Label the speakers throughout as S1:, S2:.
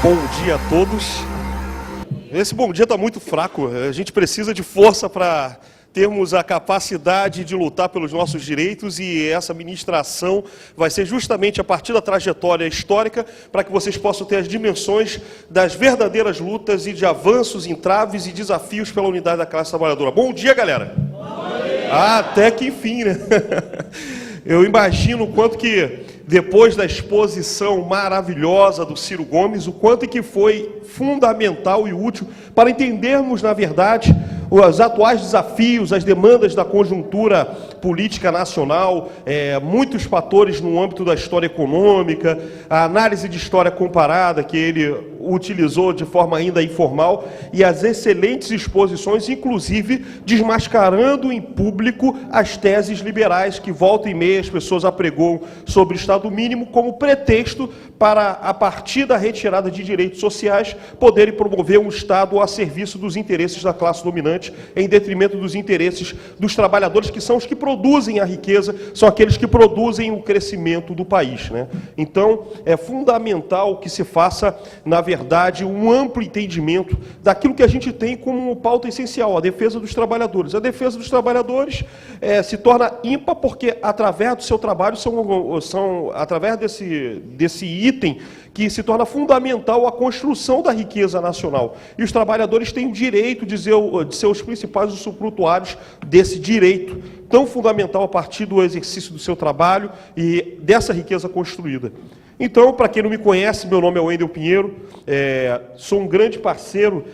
S1: Bom dia a todos. Esse bom dia está muito fraco. A gente precisa de força para termos a capacidade de lutar pelos nossos direitos, e essa ministração vai ser justamente a partir da trajetória histórica para que vocês possam ter as dimensões das verdadeiras lutas e de avanços, entraves e desafios pela unidade da classe trabalhadora. Bom dia, galera! Bom dia. Até que enfim, né? Eu imagino o quanto que, depois da exposição maravilhosa do Ciro Gomes, o quanto que foi fundamental e útil para entendermos, na verdade, os atuais desafios, as demandas da conjuntura política nacional, muitos fatores no âmbito da história econômica, a análise de história comparada que ele utilizou de forma ainda informal, e as excelentes exposições, inclusive desmascarando em público as teses liberais que volta e meia as pessoas apregoam sobre o Estado mínimo como pretexto para, a partir da retirada de direitos sociais, poderem promover um Estado a serviço dos interesses da classe dominante, em detrimento dos interesses dos trabalhadores, que são os que produzem a riqueza, são aqueles que produzem o crescimento do país, né? Então, é fundamental que se faça, na verdade, um amplo entendimento daquilo que a gente tem como pauta essencial, a defesa dos trabalhadores. A defesa dos trabalhadores se torna ímpar porque, através do seu trabalho, através desse item que se torna fundamental a construção da riqueza nacional. E os trabalhadores têm o direito de ser os principais usufrutuários desse direito tão fundamental a partir do exercício do seu trabalho e dessa riqueza construída. Então, para quem não me conhece, meu nome é Wendel Pinheiro, sou um grande parceiro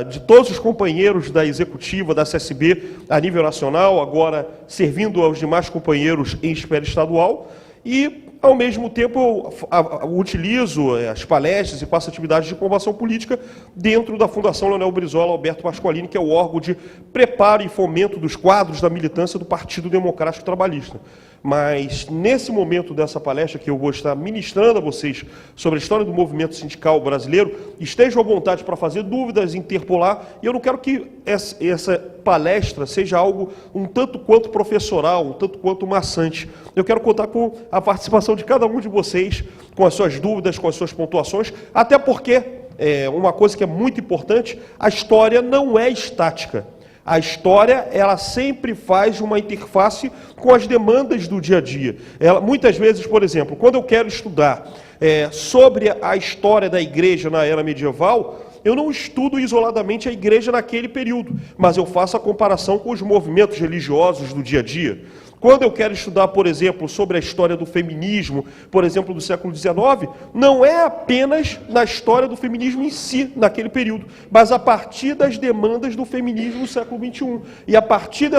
S1: de todos os companheiros da executiva, da CSB, a nível nacional, agora servindo aos demais companheiros em esfera estadual, e, ao mesmo tempo, eu utilizo as palestras e faço atividades de formação política dentro da Fundação Leonel Brizola Alberto Pasqualini, que é o órgão de preparo e fomento dos quadros da militância do Partido Democrático Trabalhista. Mas, nesse momento dessa palestra, que eu vou estar ministrando a vocês sobre a história do movimento sindical brasileiro, estejam à vontade para fazer dúvidas, interpolar, e eu não quero que essa palestra seja algo um tanto quanto professoral, um tanto quanto maçante. Eu quero contar com a participação de cada um de vocês, com as suas dúvidas, com as suas pontuações, até porque, uma coisa que é muito importante, a história não é estática. A história, ela sempre faz uma interface com as demandas do dia a dia. Muitas vezes, por exemplo, quando eu quero estudar sobre a história da igreja na era medieval, eu não estudo isoladamente a igreja naquele período, mas eu faço a comparação com os movimentos religiosos do dia a dia. Quando eu quero estudar, por exemplo, sobre a história do feminismo, por exemplo, do século XIX, não é apenas na história do feminismo em si, naquele período, mas a partir das demandas do feminismo no século XXI. E a partir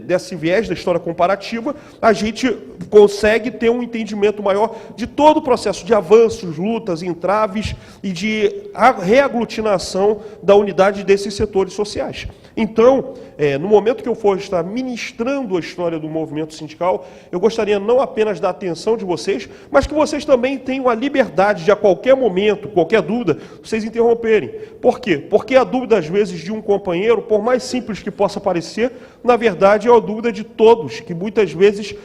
S1: desse viés da história comparativa, a gente consegue ter um entendimento maior de todo o processo de avanços, lutas, entraves e de reaglutinação da unidade desses setores sociais. Então, no momento que eu for estar ministrando a história do movimento sindical, eu gostaria não apenas da atenção de vocês, mas que vocês também tenham a liberdade de, a qualquer momento, qualquer dúvida, vocês interromperem. Por quê? Porque a dúvida, às vezes, de um companheiro, por mais simples que possa parecer, na verdade é a dúvida de todos, que muitas vezes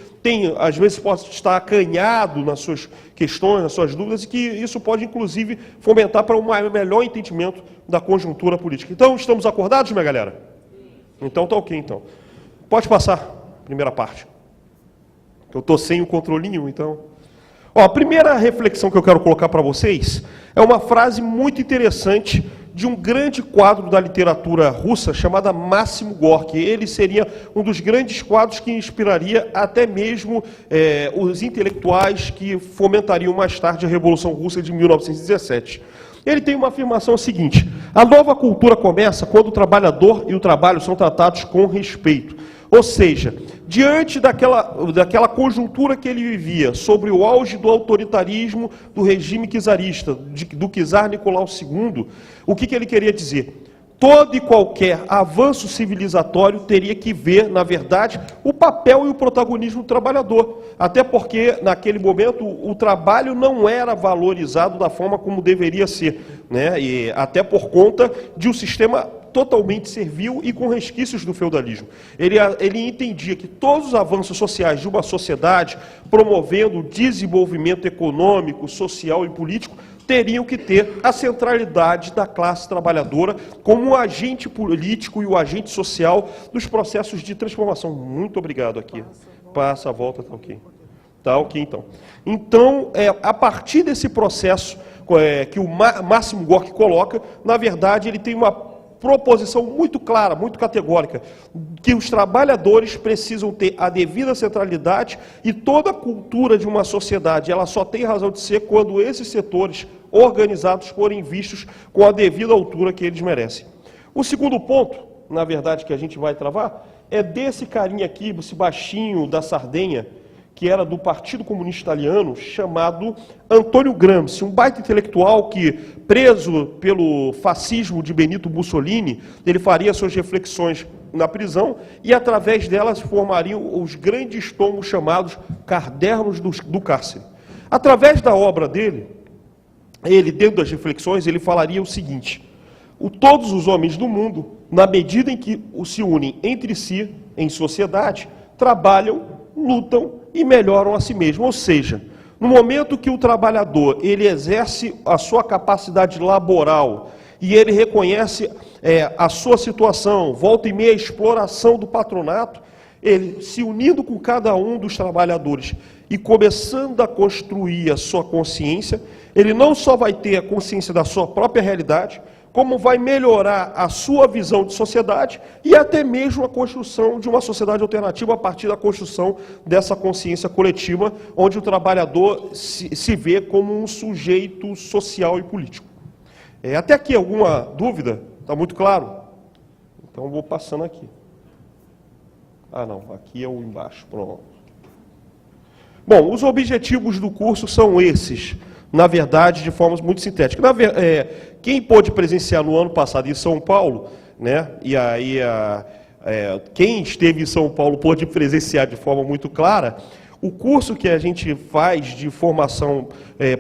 S1: pode estar acanhado nas suas questões, nas suas dúvidas, e que isso pode, inclusive, fomentar para um melhor entendimento da conjuntura política. Então, estamos acordados, minha galera? Então, tá ok, então. Pode passar, primeira parte. Eu estou sem o controlinho, então... A primeira reflexão que eu quero colocar para vocês é uma frase muito interessante de um grande quadro da literatura russa chamada Máximo Gorky. Ele seria um dos grandes quadros que inspiraria até mesmo os intelectuais que fomentariam mais tarde a Revolução Russa de 1917. Ele tem uma afirmação seguinte: a nova cultura começa quando o trabalhador e o trabalho são tratados com respeito. Ou seja, diante daquela conjuntura que ele vivia, sobre o auge do autoritarismo do regime czarista, do czar Nicolau II, o que ele queria dizer? Todo e qualquer avanço civilizatório teria que ver, na verdade, o papel e o protagonismo do trabalhador. Até porque, naquele momento, o trabalho não era valorizado da forma como deveria ser, né? E até por conta de um sistema totalmente servil e com resquícios do feudalismo. Ele entendia que todos os avanços sociais de uma sociedade, promovendo o desenvolvimento econômico, social e político, teriam que ter a centralidade da classe trabalhadora como o agente político e o agente social dos processos de transformação. Muito obrigado aqui. Passa a volta, tá ok. Tá ok, então. Então, a partir desse processo que o Máximo Gorki coloca, na verdade, ele tem uma proposição muito clara, muito categórica, que os trabalhadores precisam ter a devida centralidade e toda a cultura de uma sociedade, ela só tem razão de ser quando esses setores organizados forem vistos com a devida altura que eles merecem. O segundo ponto, na verdade, que a gente vai travar, é desse carinha aqui, esse baixinho da Sardenha, que era do Partido Comunista Italiano, chamado Antônio Gramsci, um baita intelectual que, preso pelo fascismo de Benito Mussolini, ele faria suas reflexões na prisão e, através delas, formariam os grandes tomos chamados Cadernos do Cárcere. Através da obra dele, ele, dentro das reflexões, ele falaria o seguinte: todos os homens do mundo, na medida em que se unem entre si, em sociedade, trabalham, lutam e melhoram a si mesmo. Ou seja, no momento que o trabalhador ele exerce a sua capacidade laboral e ele reconhece a sua situação, volta e meia a exploração do patronato, ele se unindo com cada um dos trabalhadores e começando a construir a sua consciência, ele não só vai ter a consciência da sua própria realidade, como vai melhorar a sua visão de sociedade e até mesmo a construção de uma sociedade alternativa a partir da construção dessa consciência coletiva, onde o trabalhador se vê como um sujeito social e político. Até aqui, alguma dúvida? Está muito claro? Então, eu vou passando aqui. Ah, não, aqui é o embaixo, pronto. Bom, os objetivos do curso são esses, na verdade, de formas muito sintéticas. Quem pôde presenciar no ano passado em São Paulo, né, e aí quem esteve em São Paulo pôde presenciar de forma muito clara, o curso que a gente faz de formação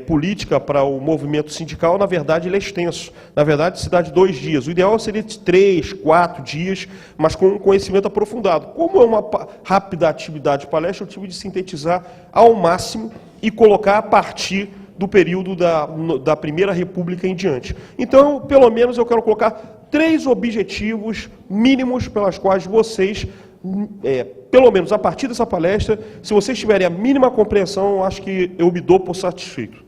S1: política para o movimento sindical, na verdade, ele é extenso. Na verdade, se dá de 2 dias. O ideal seria de 3, 4 dias, mas com um conhecimento aprofundado. Como é uma rápida atividade de palestra, eu tive de sintetizar ao máximo e colocar a partir do período da Primeira República em diante. Então, pelo menos, eu quero colocar 3 objetivos mínimos pelas quais vocês, pelo menos a partir dessa palestra, se vocês tiverem a mínima compreensão, eu acho que eu me dou por satisfeito.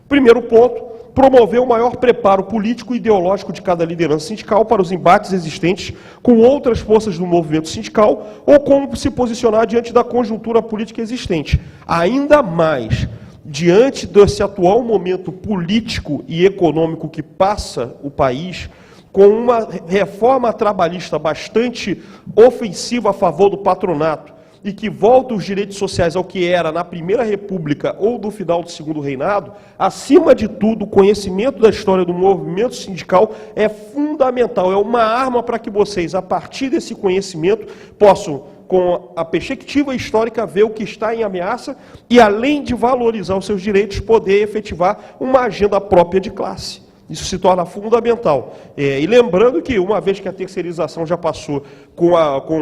S1: Primeiro ponto, promover o maior preparo político e ideológico de cada liderança sindical para os embates existentes com outras forças do movimento sindical ou como se posicionar diante da conjuntura política existente. Ainda mais, diante desse atual momento político e econômico que passa o país, com uma reforma trabalhista bastante ofensiva a favor do patronato e que volta os direitos sociais ao que era na Primeira República ou do final do Segundo Reinado, acima de tudo, o conhecimento da história do movimento sindical é fundamental, é uma arma para que vocês, a partir desse conhecimento, possam, com a perspectiva histórica, ver o que está em ameaça e, além de valorizar os seus direitos, poder efetivar uma agenda própria de classe. Isso se torna fundamental. E lembrando que, uma vez que a terceirização já passou com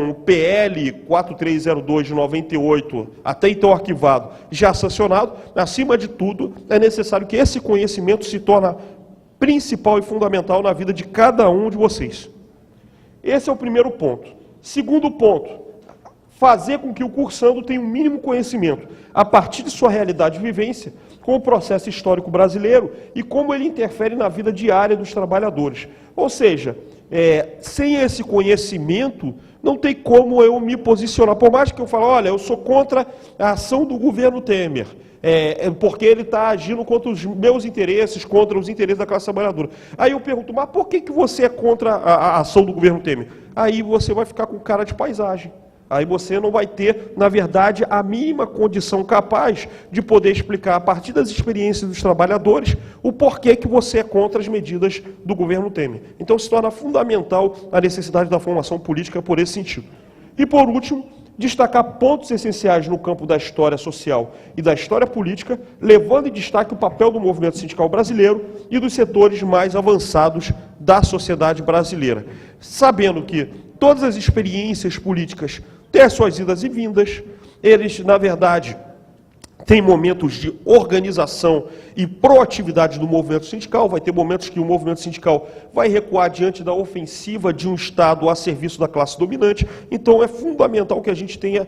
S1: o PL 4302 de 98, até então arquivado, já sancionado, acima de tudo, é necessário que esse conhecimento se torne principal e fundamental na vida de cada um de vocês. Esse é o primeiro ponto. Segundo ponto, fazer com que o cursando tenha um mínimo conhecimento, a partir de sua realidade de vivência, com o processo histórico brasileiro e como ele interfere na vida diária dos trabalhadores. Ou seja, sem esse conhecimento, não tem como eu me posicionar. Por mais que eu fale, olha, eu sou contra a ação do governo Temer, porque ele está agindo contra os meus interesses, contra os interesses da classe trabalhadora. Aí eu pergunto, mas por que você é contra a ação do governo Temer? Aí você vai ficar com cara de paisagem. Aí você não vai ter, na verdade, a mínima condição capaz de poder explicar, a partir das experiências dos trabalhadores, o porquê que você é contra as medidas do governo Temer. Então se torna fundamental a necessidade da formação política por esse sentido. E por último, destacar pontos essenciais no campo da história social e da história política, levando em destaque o papel do movimento sindical brasileiro e dos setores mais avançados da sociedade brasileira, sabendo que todas as experiências políticas têm as suas idas e vindas, eles, na verdade, tem momentos de organização e proatividade do movimento sindical, vai ter momentos que o movimento sindical vai recuar diante da ofensiva de um Estado a serviço da classe dominante. Então é fundamental que a gente tenha,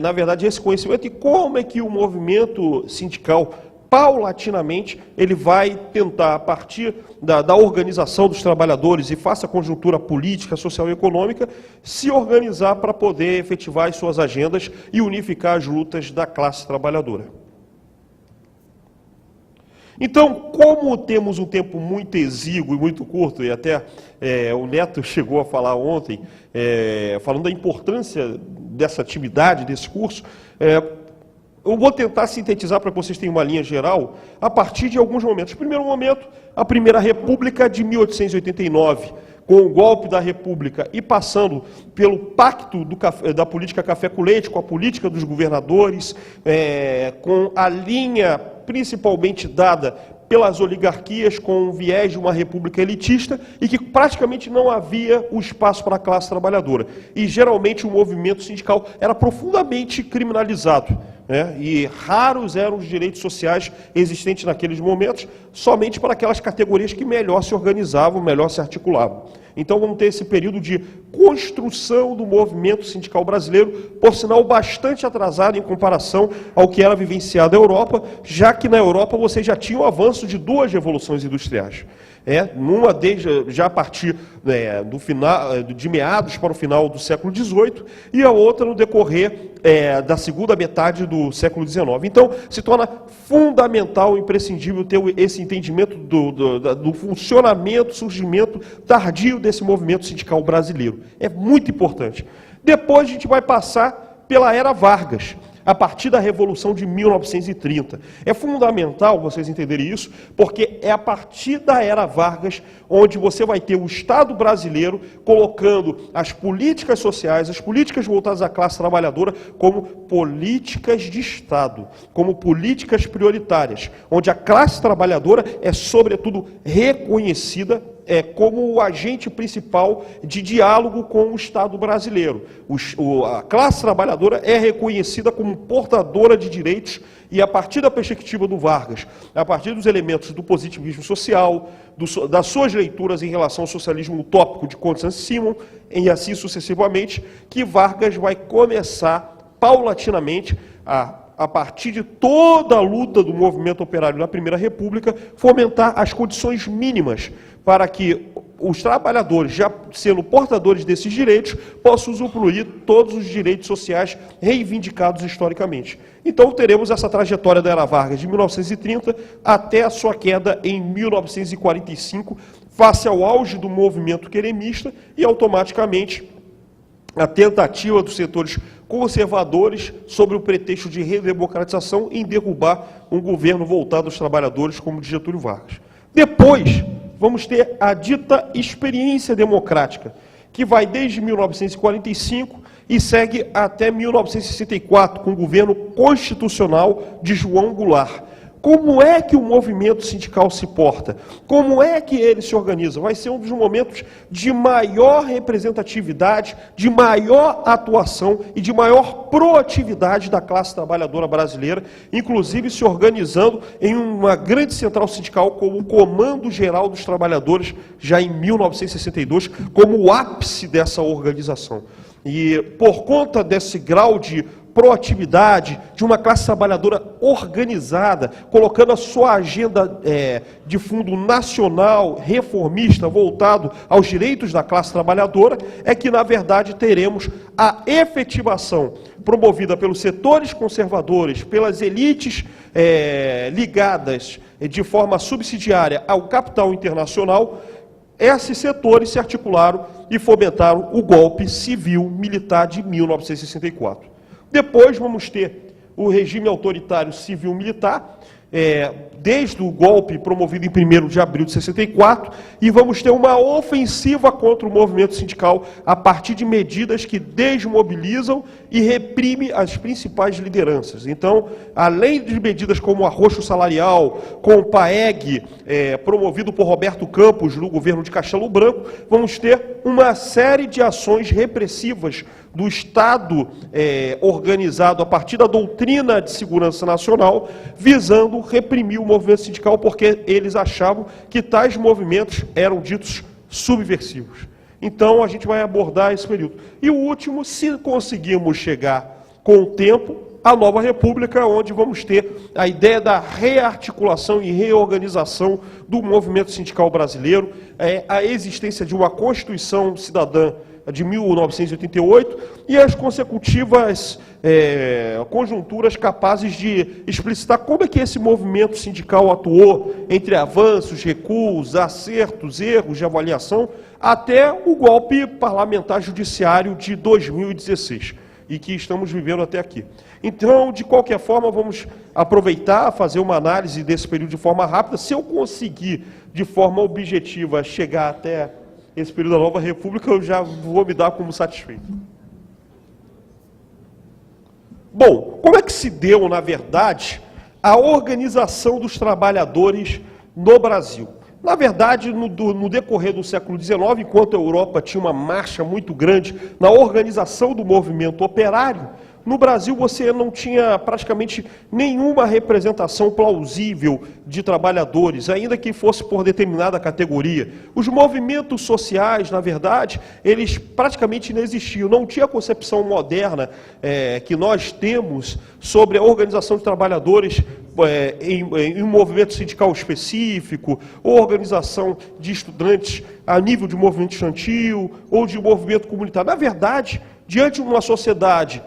S1: na verdade, esse conhecimento e como é que o movimento sindical, paulatinamente, ele vai tentar, a partir da organização dos trabalhadores e face à conjuntura política, social e econômica, se organizar para poder efetivar as suas agendas e unificar as lutas da classe trabalhadora. Então, como temos um tempo muito exíguo e muito curto, e até o Neto chegou a falar ontem, falando da importância dessa atividade, desse curso, eu vou tentar sintetizar para que vocês tenham uma linha geral a partir de alguns momentos. Primeiro momento, a Primeira República de 1889, com o golpe da República e passando pelo pacto da política café com leite, com a política dos governadores, com a linha principalmente dada pelas oligarquias com um viés de uma república elitista e que praticamente não havia o espaço para a classe trabalhadora. E geralmente o movimento sindical era profundamente criminalizado, né? E raros eram os direitos sociais existentes naqueles momentos, somente para aquelas categorias que melhor se organizavam, melhor se articulavam. Então vamos ter esse período de construção do movimento sindical brasileiro, por sinal bastante atrasado em comparação ao que era vivenciado na Europa, já que na Europa você já tinha o avanço de duas revoluções industriais. Uma já a partir do final, de meados para o final do século XVIII, e a outra no decorrer da segunda metade do século XIX. Então, se torna fundamental e imprescindível ter esse entendimento do funcionamento, surgimento tardio desse movimento sindical brasileiro. É muito importante. Depois a gente vai passar pela Era Vargas, a partir da Revolução de 1930. É fundamental vocês entenderem isso, porque é a partir da Era Vargas onde você vai ter o Estado brasileiro colocando as políticas sociais, as políticas voltadas à classe trabalhadora, como políticas de Estado, como políticas prioritárias, onde a classe trabalhadora é, sobretudo, reconhecida como o agente principal de diálogo com o Estado brasileiro. A classe trabalhadora é reconhecida como portadora de direitos e, a partir da perspectiva do Vargas, a partir dos elementos do positivismo social, das suas leituras em relação ao socialismo utópico de Comte Saint-Simon, e assim sucessivamente, que Vargas vai começar paulatinamente a partir de toda a luta do movimento operário na Primeira República, fomentar as condições mínimas para que os trabalhadores, já sendo portadores desses direitos, possam usufruir todos os direitos sociais reivindicados historicamente. Então teremos essa trajetória da Era Vargas de 1930 até a sua queda em 1945, face ao auge do movimento queremista e automaticamente a tentativa dos setores conservadores, sobre o pretexto de redemocratização, em derrubar um governo voltado aos trabalhadores como o de Getúlio Vargas. Depois, vamos ter a dita experiência democrática, que vai desde 1945 e segue até 1964, com o governo constitucional de João Goulart. Como é que o movimento sindical se porta? Como é que ele se organiza? Vai ser um dos momentos de maior representatividade, de maior atuação e de maior proatividade da classe trabalhadora brasileira, inclusive se organizando em uma grande central sindical como o Comando Geral dos Trabalhadores, já em 1962, como o ápice dessa organização. E por conta desse grau de proatividade, de uma classe trabalhadora organizada, colocando a sua agenda de fundo nacional, reformista, voltado aos direitos da classe trabalhadora, é que, na verdade, teremos a efetivação promovida pelos setores conservadores, pelas elites ligadas de forma subsidiária ao capital internacional. Esses setores se articularam e fomentaram o golpe civil-militar de 1964. Depois vamos ter o regime autoritário civil-militar, desde o golpe promovido em 1º de abril de 64, e vamos ter uma ofensiva contra o movimento sindical a partir de medidas que desmobilizam e reprimem as principais lideranças. Então, além de medidas como o arroxo salarial, com o PAEG, promovido por Roberto Campos no governo de Castelo Branco, vamos ter uma série de ações repressivas do Estado organizado a partir da doutrina de segurança nacional, visando reprimir o movimento sindical, porque eles achavam que tais movimentos eram ditos subversivos. Então, a gente vai abordar esse período. E o último, se conseguirmos chegar com o tempo, a nova república, onde vamos ter a ideia da rearticulação e reorganização do movimento sindical brasileiro, a existência de uma Constituição Cidadã de 1988 e as consecutivas conjunturas capazes de explicitar como é que esse movimento sindical atuou entre avanços, recuos, acertos, erros de avaliação, até o golpe parlamentar judiciário de 2016, e que estamos vivendo até aqui. Então, de qualquer forma, vamos aproveitar, fazer uma análise desse período de forma rápida. Se eu conseguir, de forma objetiva, chegar até esse período da nova república, eu já vou me dar como satisfeito. Bom, como é que se deu, na verdade, a organização dos trabalhadores no Brasil? Na verdade, no decorrer do século XIX, enquanto a Europa tinha uma marcha muito grande na organização do movimento operário, no Brasil você não tinha praticamente nenhuma representação plausível de trabalhadores, ainda que fosse por determinada categoria. Os movimentos sociais, na verdade, eles praticamente não existiam. Não tinha a concepção moderna que nós temos sobre a organização de trabalhadores em um movimento sindical específico, ou organização de estudantes a nível de movimento estudantil, ou de movimento comunitário. Na verdade, diante de uma sociedade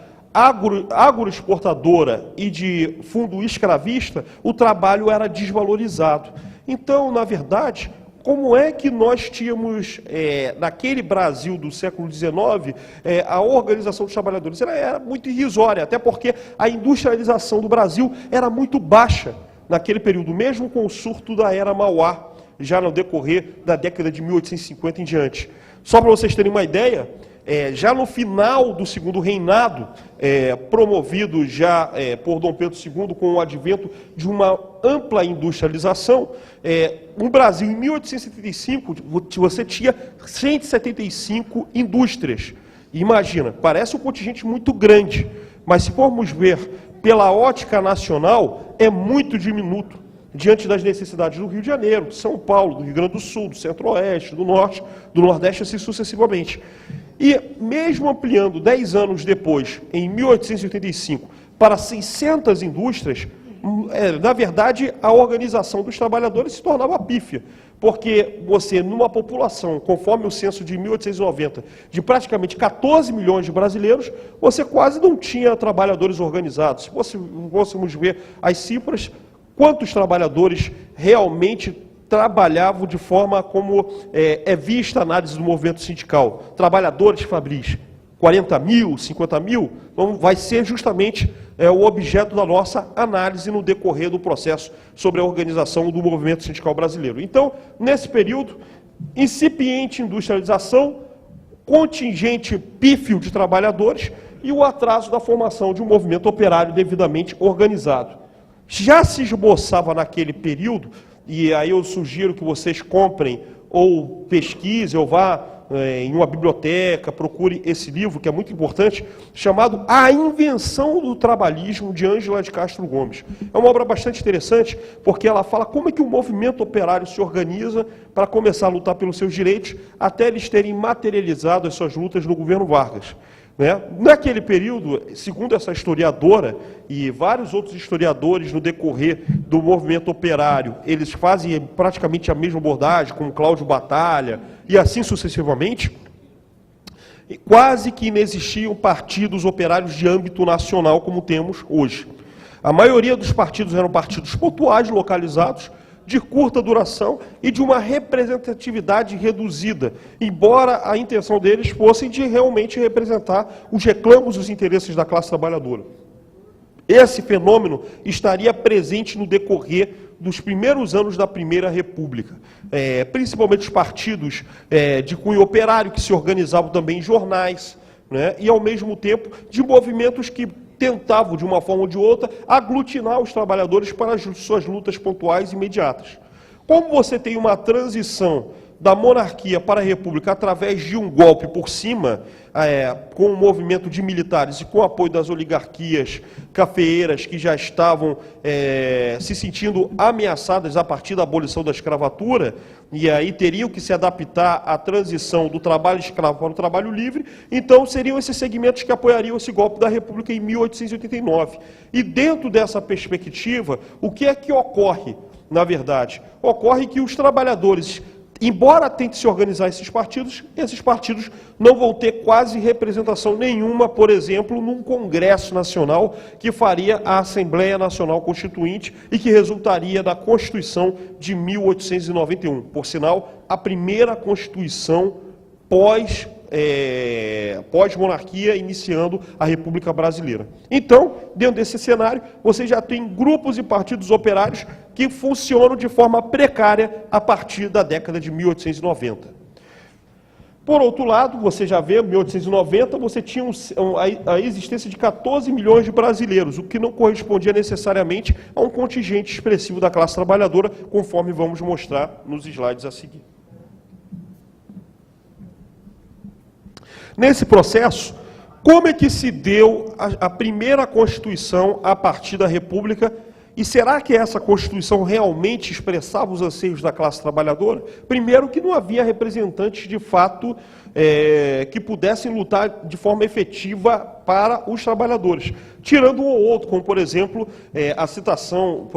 S1: agroexportadora e de fundo escravista, o trabalho era desvalorizado. Então, na verdade, como é que nós tínhamos, naquele Brasil do século XIX, a organização dos trabalhadores? Ela era muito irrisória, até porque a industrialização do Brasil era muito baixa naquele período, mesmo com o surto da Era Mauá, já no decorrer da década de 1850 em diante. Só para vocês terem uma ideia, já no final do segundo reinado, promovido já por Dom Pedro II, com o advento de uma ampla industrialização, no Brasil, em 1875, você tinha 175 indústrias. Imagina, parece um contingente muito grande, mas se formos ver pela ótica nacional, é muito diminuto diante das necessidades do Rio de Janeiro, de São Paulo, do Rio Grande do Sul, do Centro-Oeste, do Norte, do Nordeste, assim sucessivamente. E mesmo ampliando 10 anos depois, em 1885, para 600 indústrias, na verdade, a organização dos trabalhadores se tornava pífia, porque você, numa população, conforme o censo de 1890, de praticamente 14 milhões de brasileiros, você quase não tinha trabalhadores organizados. Se fôssemos ver as cifras, quantos trabalhadores realmente trabalhavam de forma como vista a análise do movimento sindical? Trabalhadores fabris, 40 mil, 50 mil? Então, vai ser justamente o objeto da nossa análise no decorrer do processo sobre a organização do movimento sindical brasileiro. Então, nesse período, incipiente industrialização, contingente pífio de trabalhadores e o atraso da formação de um movimento operário devidamente organizado. Já se esboçava naquele período, e aí eu sugiro que vocês comprem ou pesquisem ou vá em uma biblioteca, procure esse livro, que é muito importante, chamado A Invenção do Trabalhismo, de Ângela de Castro Gomes. É uma obra bastante interessante, porque ela fala como é que o movimento operário se organiza para começar a lutar pelos seus direitos, até eles terem materializado as suas lutas no governo Vargas. Naquele período, segundo essa historiadora e vários outros historiadores no decorrer do movimento operário, eles fazem praticamente a mesma abordagem, como Cláudio Batalha e assim sucessivamente, quase que inexistiam partidos operários de âmbito nacional como temos hoje. A maioria dos partidos eram partidos pontuais, localizados, de curta duração e de uma representatividade reduzida, embora a intenção deles fosse de realmente representar os reclamos e os interesses da classe trabalhadora. Esse fenômeno estaria presente no decorrer dos primeiros anos da Primeira República, principalmente os partidos de cunho operário, que se organizavam também em jornais, né, e, ao mesmo tempo, de movimentos que tentavam, de uma forma ou de outra, aglutinar os trabalhadores para as suas lutas pontuais e imediatas. Como você tem uma transição da monarquia para a república através de um golpe por cima, com o movimento de militares e com o apoio das oligarquias cafeeiras que já estavam se sentindo ameaçadas a partir da abolição da escravatura, e aí teriam que se adaptar à transição do trabalho escravo para o trabalho livre, então seriam esses segmentos que apoiariam esse golpe da República em 1889. E dentro dessa perspectiva, o que é que ocorre, na verdade? Ocorre que os trabalhadores, embora tentem se organizar esses partidos não vão ter quase representação nenhuma, por exemplo, num Congresso Nacional que faria a Assembleia Nacional Constituinte e que resultaria da Constituição de 1891. Por sinal, a primeira Constituição pós-monarquia, iniciando a República Brasileira. Então, dentro desse cenário, você já tem grupos e partidos operários que funcionam de forma precária a partir da década de 1890. Por outro lado, você já vê, em 1890, você tinha a existência de 14 milhões de brasileiros, o que não correspondia necessariamente a um contingente expressivo da classe trabalhadora, conforme vamos mostrar nos slides a seguir. Nesse processo, como é que se deu a primeira Constituição a partir da República? E será que essa Constituição realmente expressava os anseios da classe trabalhadora? Primeiro, que não havia representantes, de fato, que pudessem lutar de forma efetiva para os trabalhadores. Tirando um ou outro, como, por exemplo, a citação,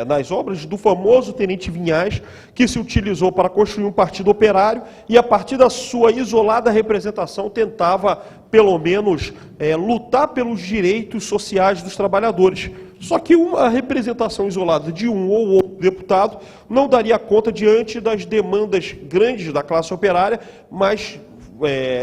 S1: nas obras do famoso Tenente Vinhais, que se utilizou para construir um partido operário e, a partir da sua isolada representação, tentava, pelo menos, lutar pelos direitos sociais dos trabalhadores. Só que uma representação isolada de um ou outro deputado não daria conta diante das demandas grandes da classe operária, mas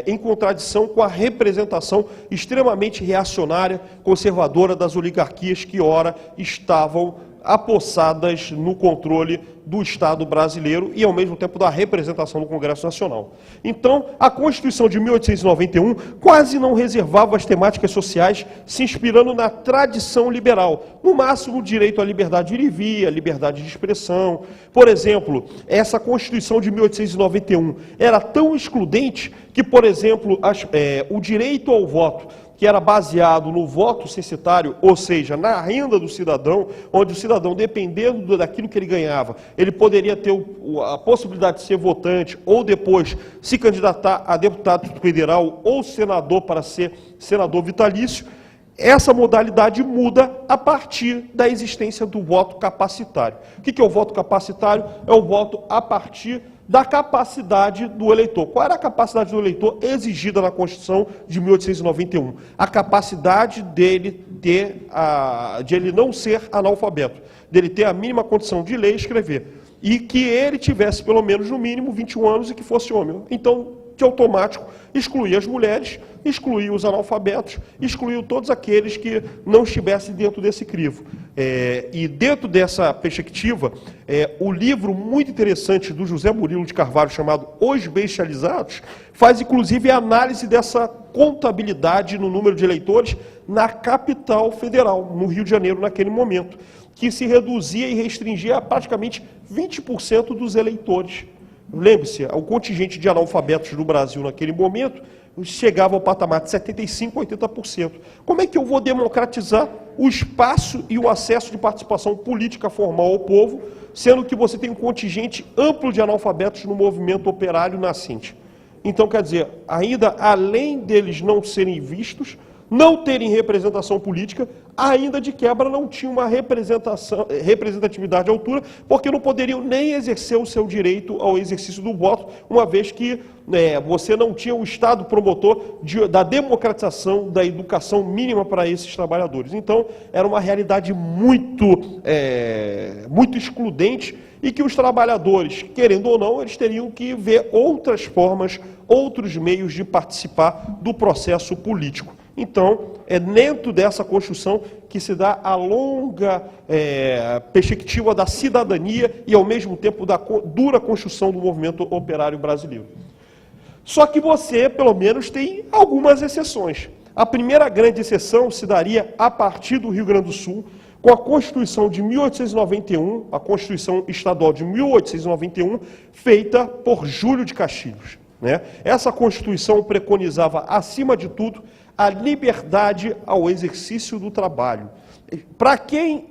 S1: em contradição com a representação extremamente reacionária, conservadora das oligarquias que, ora, estavam apossadas no controle do Estado brasileiro e, ao mesmo tempo, da representação no Congresso Nacional. Então, a Constituição de 1891 quase não reservava as temáticas sociais, se inspirando na tradição liberal. No máximo, o direito à liberdade de ir e vir, à liberdade de expressão. Por exemplo, essa Constituição de 1891 era tão excludente que, por exemplo, o direito ao voto, que era baseado no voto censitário, ou seja, na renda do cidadão, onde o cidadão, dependendo daquilo que ele ganhava, ele poderia ter a possibilidade de ser votante ou depois se candidatar a deputado federal ou senador para ser senador vitalício. Essa modalidade muda a partir da existência do voto capacitário. O que é o voto capacitário? É o voto a partir da capacidade do eleitor. Qual era a capacidade do eleitor exigida na Constituição de 1891? A capacidade dele de ele não ser analfabeto, dele ter a mínima condição de ler e escrever, e que ele tivesse pelo menos no mínimo 21 anos e que fosse homem. Então, de automático, excluía as mulheres, excluía os analfabetos, excluiu todos aqueles que não estivessem dentro desse crivo. E dentro dessa perspectiva, o livro muito interessante do José Murilo de Carvalho, chamado Os Bestializados, faz inclusive a análise dessa contabilidade no número de eleitores na capital federal, no Rio de Janeiro, naquele momento, que se reduzia e restringia a praticamente 20% dos eleitores. Lembre-se, o contingente de analfabetos do Brasil naquele momento chegava ao patamar de 75% a 80%. Como é que eu vou democratizar o espaço e o acesso de participação política formal ao povo, sendo que você tem um contingente amplo de analfabetos no movimento operário nascente? Então, quer dizer, ainda além deles não serem vistos, não terem representação política, ainda de quebra não tinham uma representatividade à altura, porque não poderiam nem exercer o seu direito ao exercício do voto, uma vez que você não tinha o Estado promotor da democratização da educação mínima para esses trabalhadores. Então, era uma realidade muito excludente, e que os trabalhadores, querendo ou não, eles teriam que ver outras formas, outros meios de participar do processo político. Então, é dentro dessa construção que se dá a longa perspectiva da cidadania e, ao mesmo tempo, da dura construção do movimento operário brasileiro. Só que você, pelo menos, tem algumas exceções. A primeira grande exceção se daria a partir do Rio Grande do Sul, com a Constituição de 1891, a Constituição Estadual de 1891, feita por Júlio de Castilhos. Essa Constituição preconizava, acima de tudo, a liberdade ao exercício do trabalho. Para quem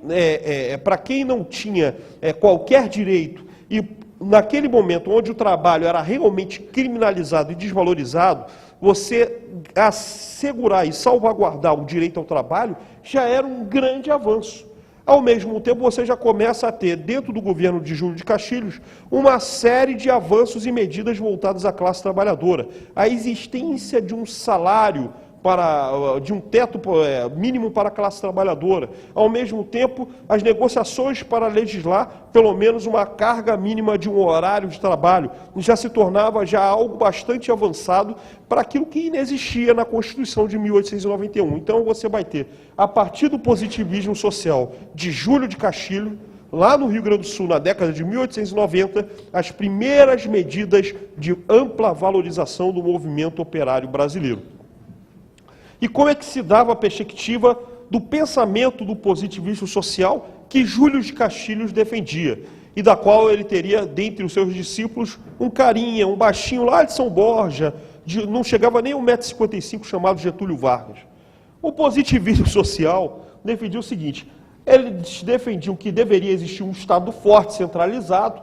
S1: não tinha qualquer direito, e naquele momento onde o trabalho era realmente criminalizado e desvalorizado, você assegurar e salvaguardar o direito ao trabalho já era um grande avanço. Ao mesmo tempo, você já começa a ter, dentro do governo de Júlio de Castilhos, uma série de avanços e medidas voltadas à classe trabalhadora. A existência de um salário, de um teto mínimo para a classe trabalhadora. Ao mesmo tempo, as negociações para legislar, pelo menos uma carga mínima de um horário de trabalho, já se tornava algo bastante avançado para aquilo que inexistia na Constituição de 1891. Então, você vai ter, a partir do positivismo social de Júlio de Castilhos, lá no Rio Grande do Sul, na década de 1890, as primeiras medidas de ampla valorização do movimento operário brasileiro. E como é que se dava a perspectiva do pensamento do positivismo social que Júlio de Castilhos defendia, e da qual ele teria, dentre os seus discípulos, um carinha, um baixinho lá de São Borja, não chegava nem a 1,55 m, chamado Getúlio Vargas. O positivismo social defendia o seguinte: eles defendiam que deveria existir um Estado forte, centralizado,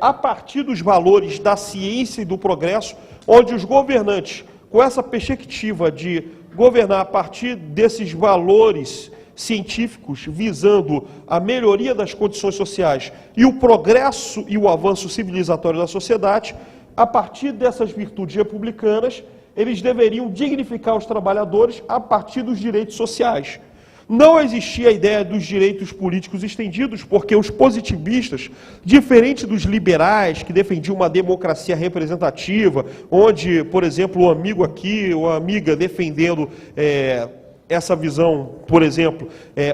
S1: a partir dos valores da ciência e do progresso, onde os governantes, com essa perspectiva de governar a partir desses valores científicos, visando a melhoria das condições sociais e o progresso e o avanço civilizatório da sociedade, a partir dessas virtudes republicanas, eles deveriam dignificar os trabalhadores a partir dos direitos sociais. Não existia a ideia dos direitos políticos estendidos, porque os positivistas, diferente dos liberais, que defendiam uma democracia representativa, onde, por exemplo, o amigo aqui, ou a amiga defendendo essa visão, por exemplo,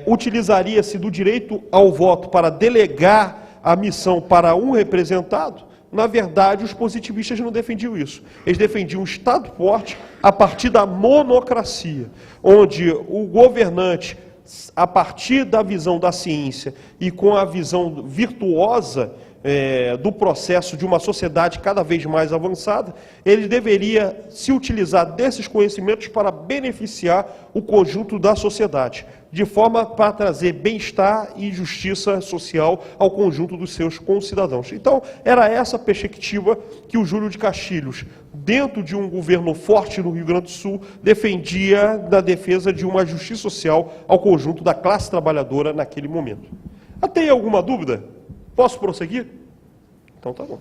S1: utilizaria-se do direito ao voto para delegar a missão para um representado. Na verdade, os positivistas não defendiam isso. Eles defendiam um Estado forte a partir da monocracia, onde o governante, a partir da visão da ciência e com a visão virtuosa do processo de uma sociedade cada vez mais avançada, ele deveria se utilizar desses conhecimentos para beneficiar o conjunto da sociedade, de forma para trazer bem-estar e justiça social ao conjunto dos seus concidadãos. Então, era essa perspectiva que o Júlio de Castilhos, dentro de um governo forte no Rio Grande do Sul, defendia da defesa de uma justiça social ao conjunto da classe trabalhadora naquele momento. Tem alguma dúvida? Posso prosseguir? Então tá bom.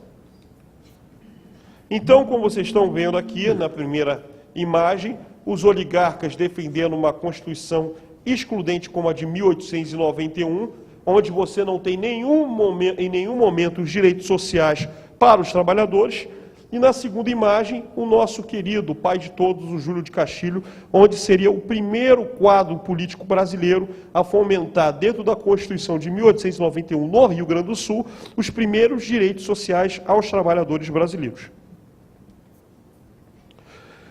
S1: Então, como vocês estão vendo aqui na primeira imagem, os oligarcas defendendo uma Constituição excludente como a de 1891, onde você não tem em nenhum momento os direitos sociais para os trabalhadores. E na segunda imagem, o nosso querido pai de todos, o Júlio de Castilhos, onde seria o primeiro quadro político brasileiro a fomentar, dentro da Constituição de 1891, no Rio Grande do Sul, os primeiros direitos sociais aos trabalhadores brasileiros.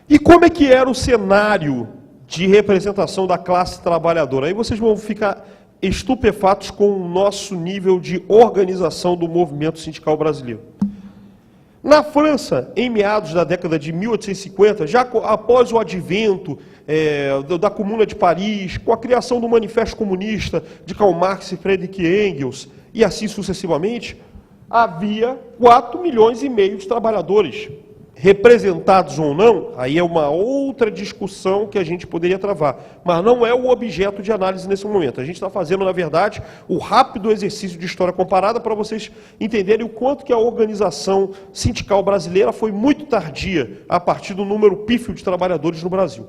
S1: E como é que era o cenário de representação da classe trabalhadora? Aí vocês vão ficar estupefatos com o nosso nível de organização do movimento sindical brasileiro. Na França, em meados da década de 1850, já após o advento da Comuna de Paris, com a criação do Manifesto Comunista de Karl Marx e Friedrich Engels, e assim sucessivamente, havia 4,5 milhões de trabalhadores, representados ou não. Aí é uma outra discussão que a gente poderia travar, mas não é o objeto de análise nesse momento. A gente está fazendo, na verdade, o rápido exercício de história comparada para vocês entenderem o quanto que a organização sindical brasileira foi muito tardia a partir do número pífio de trabalhadores no Brasil.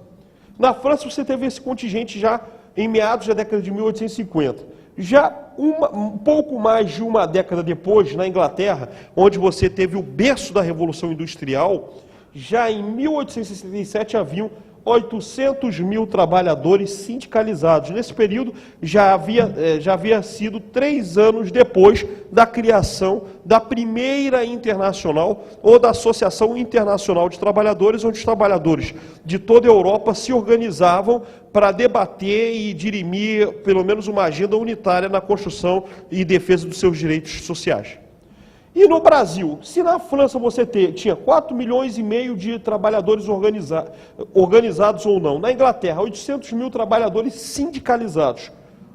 S1: Na França, você teve esse contingente já em meados da década de 1850. Já um pouco mais de uma década depois, na Inglaterra, onde você teve o berço da Revolução Industrial, já em 1867 haviam 800 mil trabalhadores sindicalizados. Nesse período, já havia sido 3 anos depois da criação da primeira internacional, ou da Associação Internacional de Trabalhadores, onde os trabalhadores de toda a Europa se organizavam para debater e dirimir, pelo menos, uma agenda unitária na construção e defesa dos seus direitos sociais. E no Brasil, se na França você tinha 4,5 milhões de trabalhadores organizados ou não, na Inglaterra, 800 mil trabalhadores sindicalizados.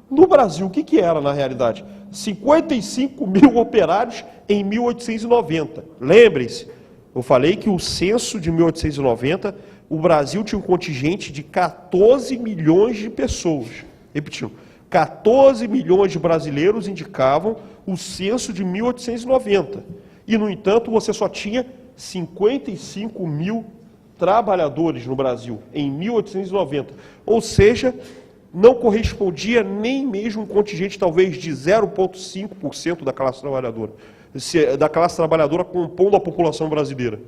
S1: No Brasil, o que era na realidade? 55 mil operários em 1890. Lembrem-se, eu falei que o censo de 1890, o Brasil tinha um contingente de 14 milhões de pessoas. Repetindo, 14 milhões de brasileiros indicavam o censo de 1890. E, no entanto, você só tinha 55 mil trabalhadores no Brasil, em 1890. Ou seja, não correspondia nem mesmo um contingente, talvez, de 0,5% da classe trabalhadora compondo a população brasileira.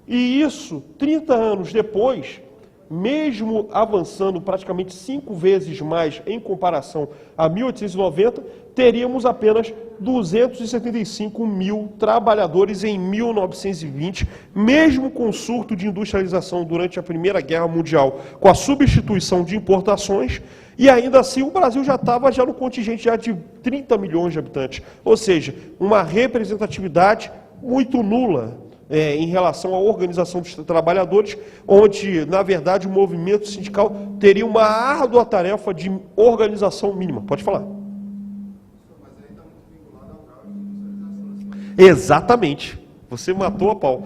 S1: E isso, 30 anos depois, mesmo avançando praticamente 5 vezes mais em comparação a 1890, teríamos apenas 275 mil trabalhadores em 1920, mesmo com o surto de industrialização durante a Primeira Guerra Mundial, com a substituição de importações, e ainda assim o Brasil já estava no contingente de 30 milhões de habitantes, ou seja, uma representatividade muito nula em relação à organização dos trabalhadores, onde, na verdade, o movimento sindical teria uma árdua tarefa de organização mínima. Pode falar. Exatamente. Você matou a pau.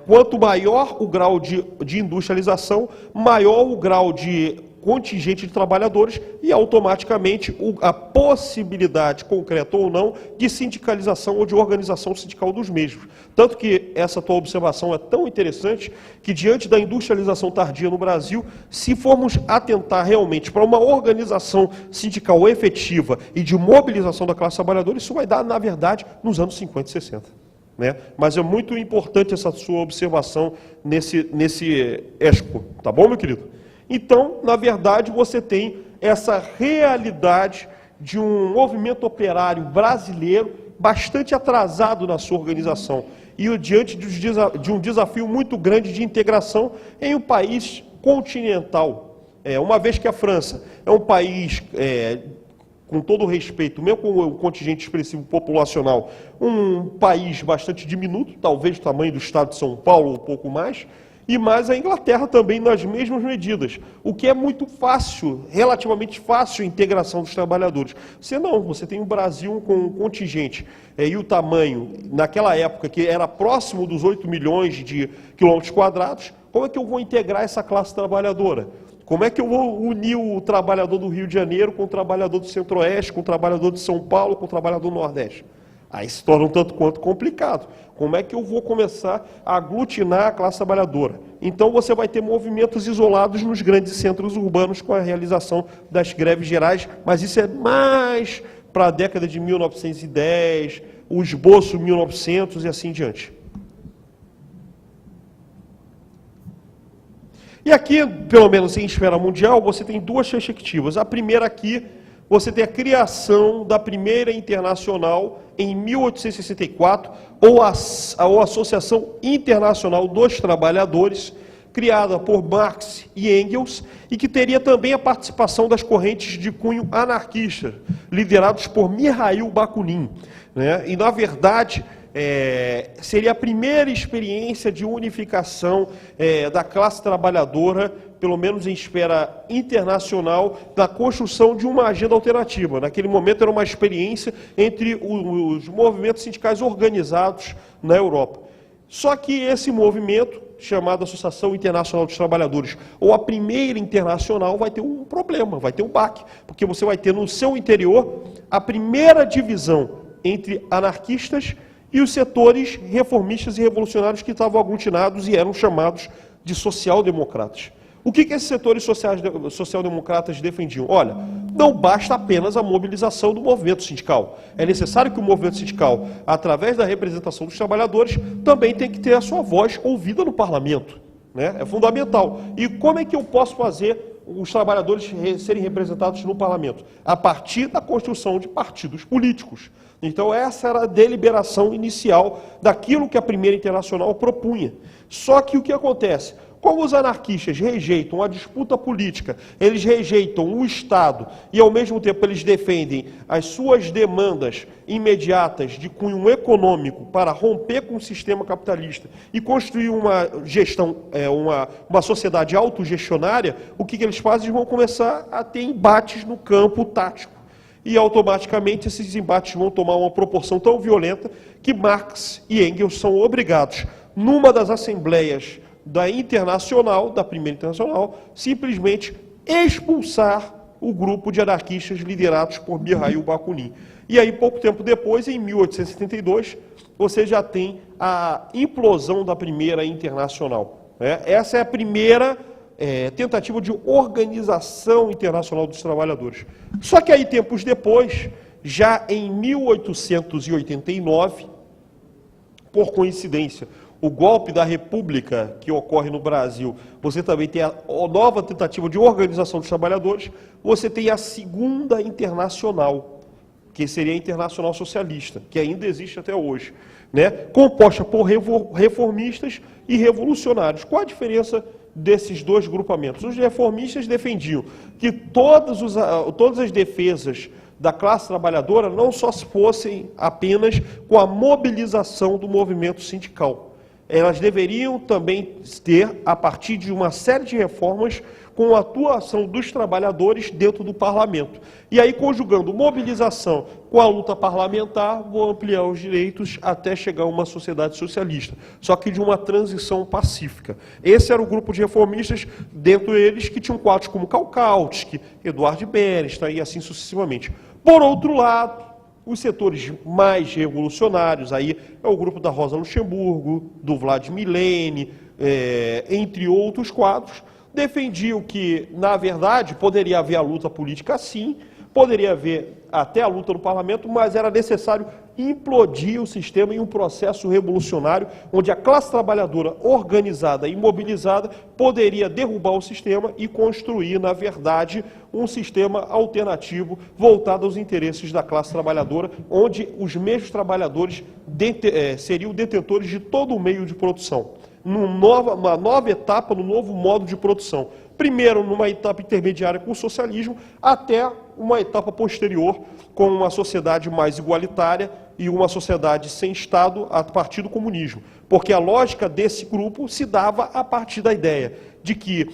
S1: Quanto maior o grau de industrialização, maior o grau de contingente de trabalhadores e, automaticamente, a possibilidade, concreta ou não, de sindicalização ou de organização sindical dos mesmos. Tanto que essa tua observação é tão interessante que, diante da industrialização tardia no Brasil, se formos atentar realmente para uma organização sindical efetiva e de mobilização da classe trabalhadora, isso vai dar, na verdade, nos anos 50 e 60. Mas é muito importante essa sua observação nesse expo. Tá bom, meu querido? Então, na verdade, você tem essa realidade de um movimento operário brasileiro bastante atrasado na sua organização e diante de um desafio muito grande de integração em um país continental. Uma vez que a França é um país, com todo o respeito, mesmo com o contingente expressivo populacional, um país bastante diminuto, talvez o tamanho do estado de São Paulo, um pouco mais, e mais a Inglaterra também nas mesmas medidas, o que é muito fácil, relativamente fácil a integração dos trabalhadores. Você tem o Brasil com um contingente e o tamanho, naquela época, que era próximo dos 8 milhões de quilômetros quadrados, como é que eu vou integrar essa classe trabalhadora? Como é que eu vou unir o trabalhador do Rio de Janeiro com o trabalhador do Centro-Oeste, com o trabalhador de São Paulo, com o trabalhador do Nordeste? Aí se torna um tanto quanto complicado. Como é que eu vou começar a aglutinar a classe trabalhadora? Então você vai ter movimentos isolados nos grandes centros urbanos com a realização das greves gerais, mas isso é mais para a década de 1910, o esboço 1900 e assim diante. E aqui, pelo menos em esfera mundial, você tem duas perspectivas. A primeira aqui, você tem a criação da primeira internacional em 1864, ou a Associação Internacional dos Trabalhadores, criada por Marx e Engels, e que teria também a participação das correntes de cunho anarquista, liderados por Mikhail Bakunin. E, na verdade, seria a primeira experiência de unificação da classe trabalhadora, pelo menos em esfera internacional, da construção de uma agenda alternativa. Naquele momento era uma experiência entre os movimentos sindicais organizados na Europa. Só que esse movimento, chamado Associação Internacional dos Trabalhadores, ou a primeira internacional, vai ter um problema, vai ter um baque, porque você vai ter no seu interior a primeira divisão entre anarquistas e os setores reformistas e revolucionários que estavam aglutinados e eram chamados de social-democratas. O que esses setores social-democratas defendiam? Olha, não basta apenas a mobilização do movimento sindical. É necessário que o movimento sindical, através da representação dos trabalhadores, também tem que ter a sua voz ouvida no parlamento. né? É fundamental. E como é que eu posso fazer os trabalhadores serem representados no parlamento? A partir da construção de partidos políticos. Então, essa era a deliberação inicial daquilo que a Primeira Internacional propunha. Só que o que acontece? Como os anarquistas rejeitam a disputa política, eles rejeitam o Estado e, ao mesmo tempo, eles defendem as suas demandas imediatas de cunho econômico para romper com o sistema capitalista e construir uma gestão, uma sociedade autogestionária, o que eles fazem? Eles vão começar a ter embates no campo tático. E, automaticamente, esses embates vão tomar uma proporção tão violenta que Marx e Engels são obrigados, numa das assembleias da Internacional, da Primeira Internacional, simplesmente expulsar o grupo de anarquistas liderados por Mikhail Bakunin. E aí, pouco tempo depois, em 1872, você já tem a implosão da Primeira Internacional. Essa é a primeira tentativa de organização internacional dos trabalhadores. Só que aí, tempos depois, já em 1889, por coincidência, o golpe da República que ocorre no Brasil, você também tem a nova tentativa de organização dos trabalhadores, você tem a Segunda Internacional, que seria a Internacional Socialista, que ainda existe até hoje, né? Composta por reformistas e revolucionários. Qual a diferença desses dois grupamentos? Os reformistas defendiam que todas as defesas da classe trabalhadora não só fossem apenas com a mobilização do movimento sindical. Elas deveriam também ter, a partir de uma série de reformas, com a atuação dos trabalhadores dentro do parlamento. E aí, conjugando mobilização com a luta parlamentar, vão ampliar os direitos até chegar a uma sociedade socialista, só que de uma transição pacífica. Esse era o grupo de reformistas, dentro deles, que tinham quadros como Kautsky, Eduardo Bernstein e assim sucessivamente. Por outro lado, os setores mais revolucionários, aí é o grupo da Rosa Luxemburgo, do Vladimir Lenin, entre outros quadros, defendiam que, na verdade, poderia haver a luta política sim, poderia haver até a luta no parlamento, mas era necessário implodir o sistema em um processo revolucionário, onde a classe trabalhadora organizada e mobilizada poderia derrubar o sistema e construir, na verdade, um sistema alternativo voltado aos interesses da classe trabalhadora, onde os mesmos trabalhadores seriam detentores de todo o meio de produção. Uma nova etapa, no novo modo de produção. Primeiro, numa etapa intermediária com o socialismo, até uma etapa posterior com uma sociedade mais igualitária e uma sociedade sem Estado a partir do comunismo. Porque a lógica desse grupo se dava a partir da ideia de que,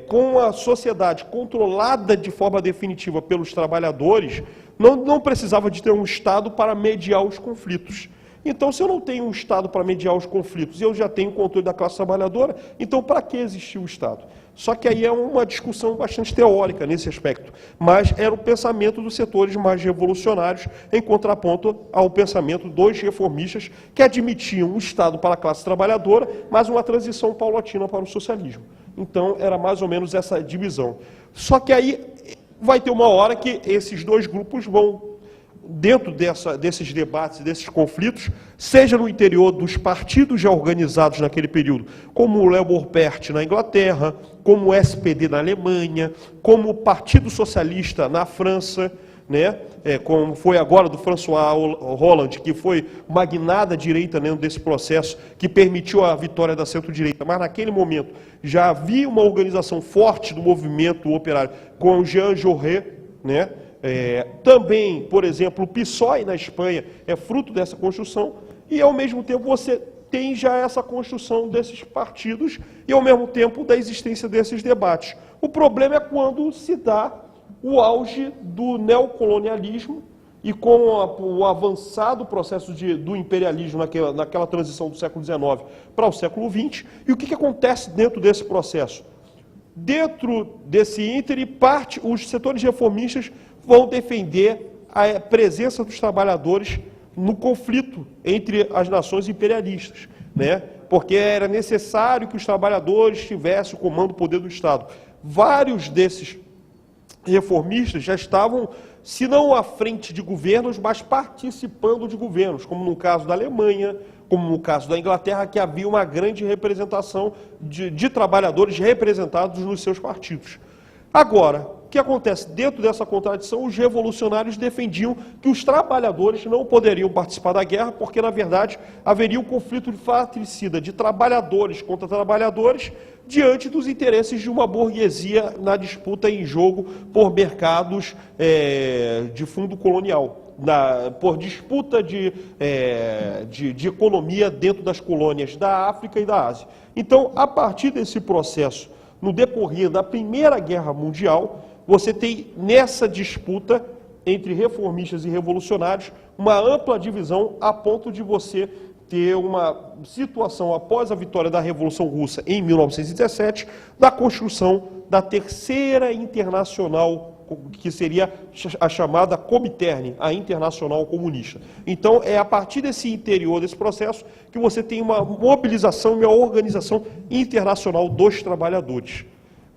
S1: com a sociedade controlada de forma definitiva pelos trabalhadores, não precisava de ter um Estado para mediar os conflitos. Então, se eu não tenho um Estado para mediar os conflitos e eu já tenho o controle da classe trabalhadora, então para que existir o Estado? Só que aí é uma discussão bastante teórica nesse aspecto, mas era o pensamento dos setores mais revolucionários em contraponto ao pensamento dos reformistas que admitiam o Estado para a classe trabalhadora, mas uma transição paulatina para o socialismo. Então, era mais ou menos essa divisão. Só que aí vai ter uma hora que esses dois grupos vão, dentro desses debates, desses conflitos, seja no interior dos partidos já organizados naquele período, como o Labour Party na Inglaterra, como o SPD na Alemanha, como o Partido Socialista na França, né? Como foi agora do François Hollande, que foi uma guinada direita dentro desse processo, que permitiu a vitória da centro-direita, mas naquele momento já havia uma organização forte do movimento operário, com o Jean Jaurès, né? Também, por exemplo, o PSOE na Espanha é fruto dessa construção e, ao mesmo tempo, você tem já essa construção desses partidos e, ao mesmo tempo, da existência desses debates. O problema é quando se dá o auge do neocolonialismo e com o avançado processo do imperialismo naquela transição do século XIX para o século XX. E o que acontece dentro desse processo? Dentro desse íntere, os setores reformistas vão defender a presença dos trabalhadores no conflito entre as nações imperialistas, né? Porque era necessário que os trabalhadores tivessem o comando do poder do Estado. Vários desses reformistas já estavam se não à frente de governos, mas participando de governos, como no caso da Alemanha, como no caso da Inglaterra, que havia uma grande representação de trabalhadores representados nos seus partidos. Agora, o que acontece? Dentro dessa contradição, os revolucionários defendiam que os trabalhadores não poderiam participar da guerra, porque, na verdade, haveria um conflito de fratricida de trabalhadores contra trabalhadores diante dos interesses de uma burguesia na disputa em jogo por mercados de fundo colonial. Por disputa de economia dentro das colônias da África e da Ásia. Então, a partir desse processo, no decorrer da Primeira Guerra Mundial, você tem nessa disputa entre reformistas e revolucionários uma ampla divisão a ponto de você ter uma situação após a vitória da Revolução Russa em 1917, da construção da Terceira Internacional, que seria a chamada Comintern, a Internacional Comunista. Então, é a partir desse interior desse processo que você tem uma mobilização e uma organização internacional dos trabalhadores.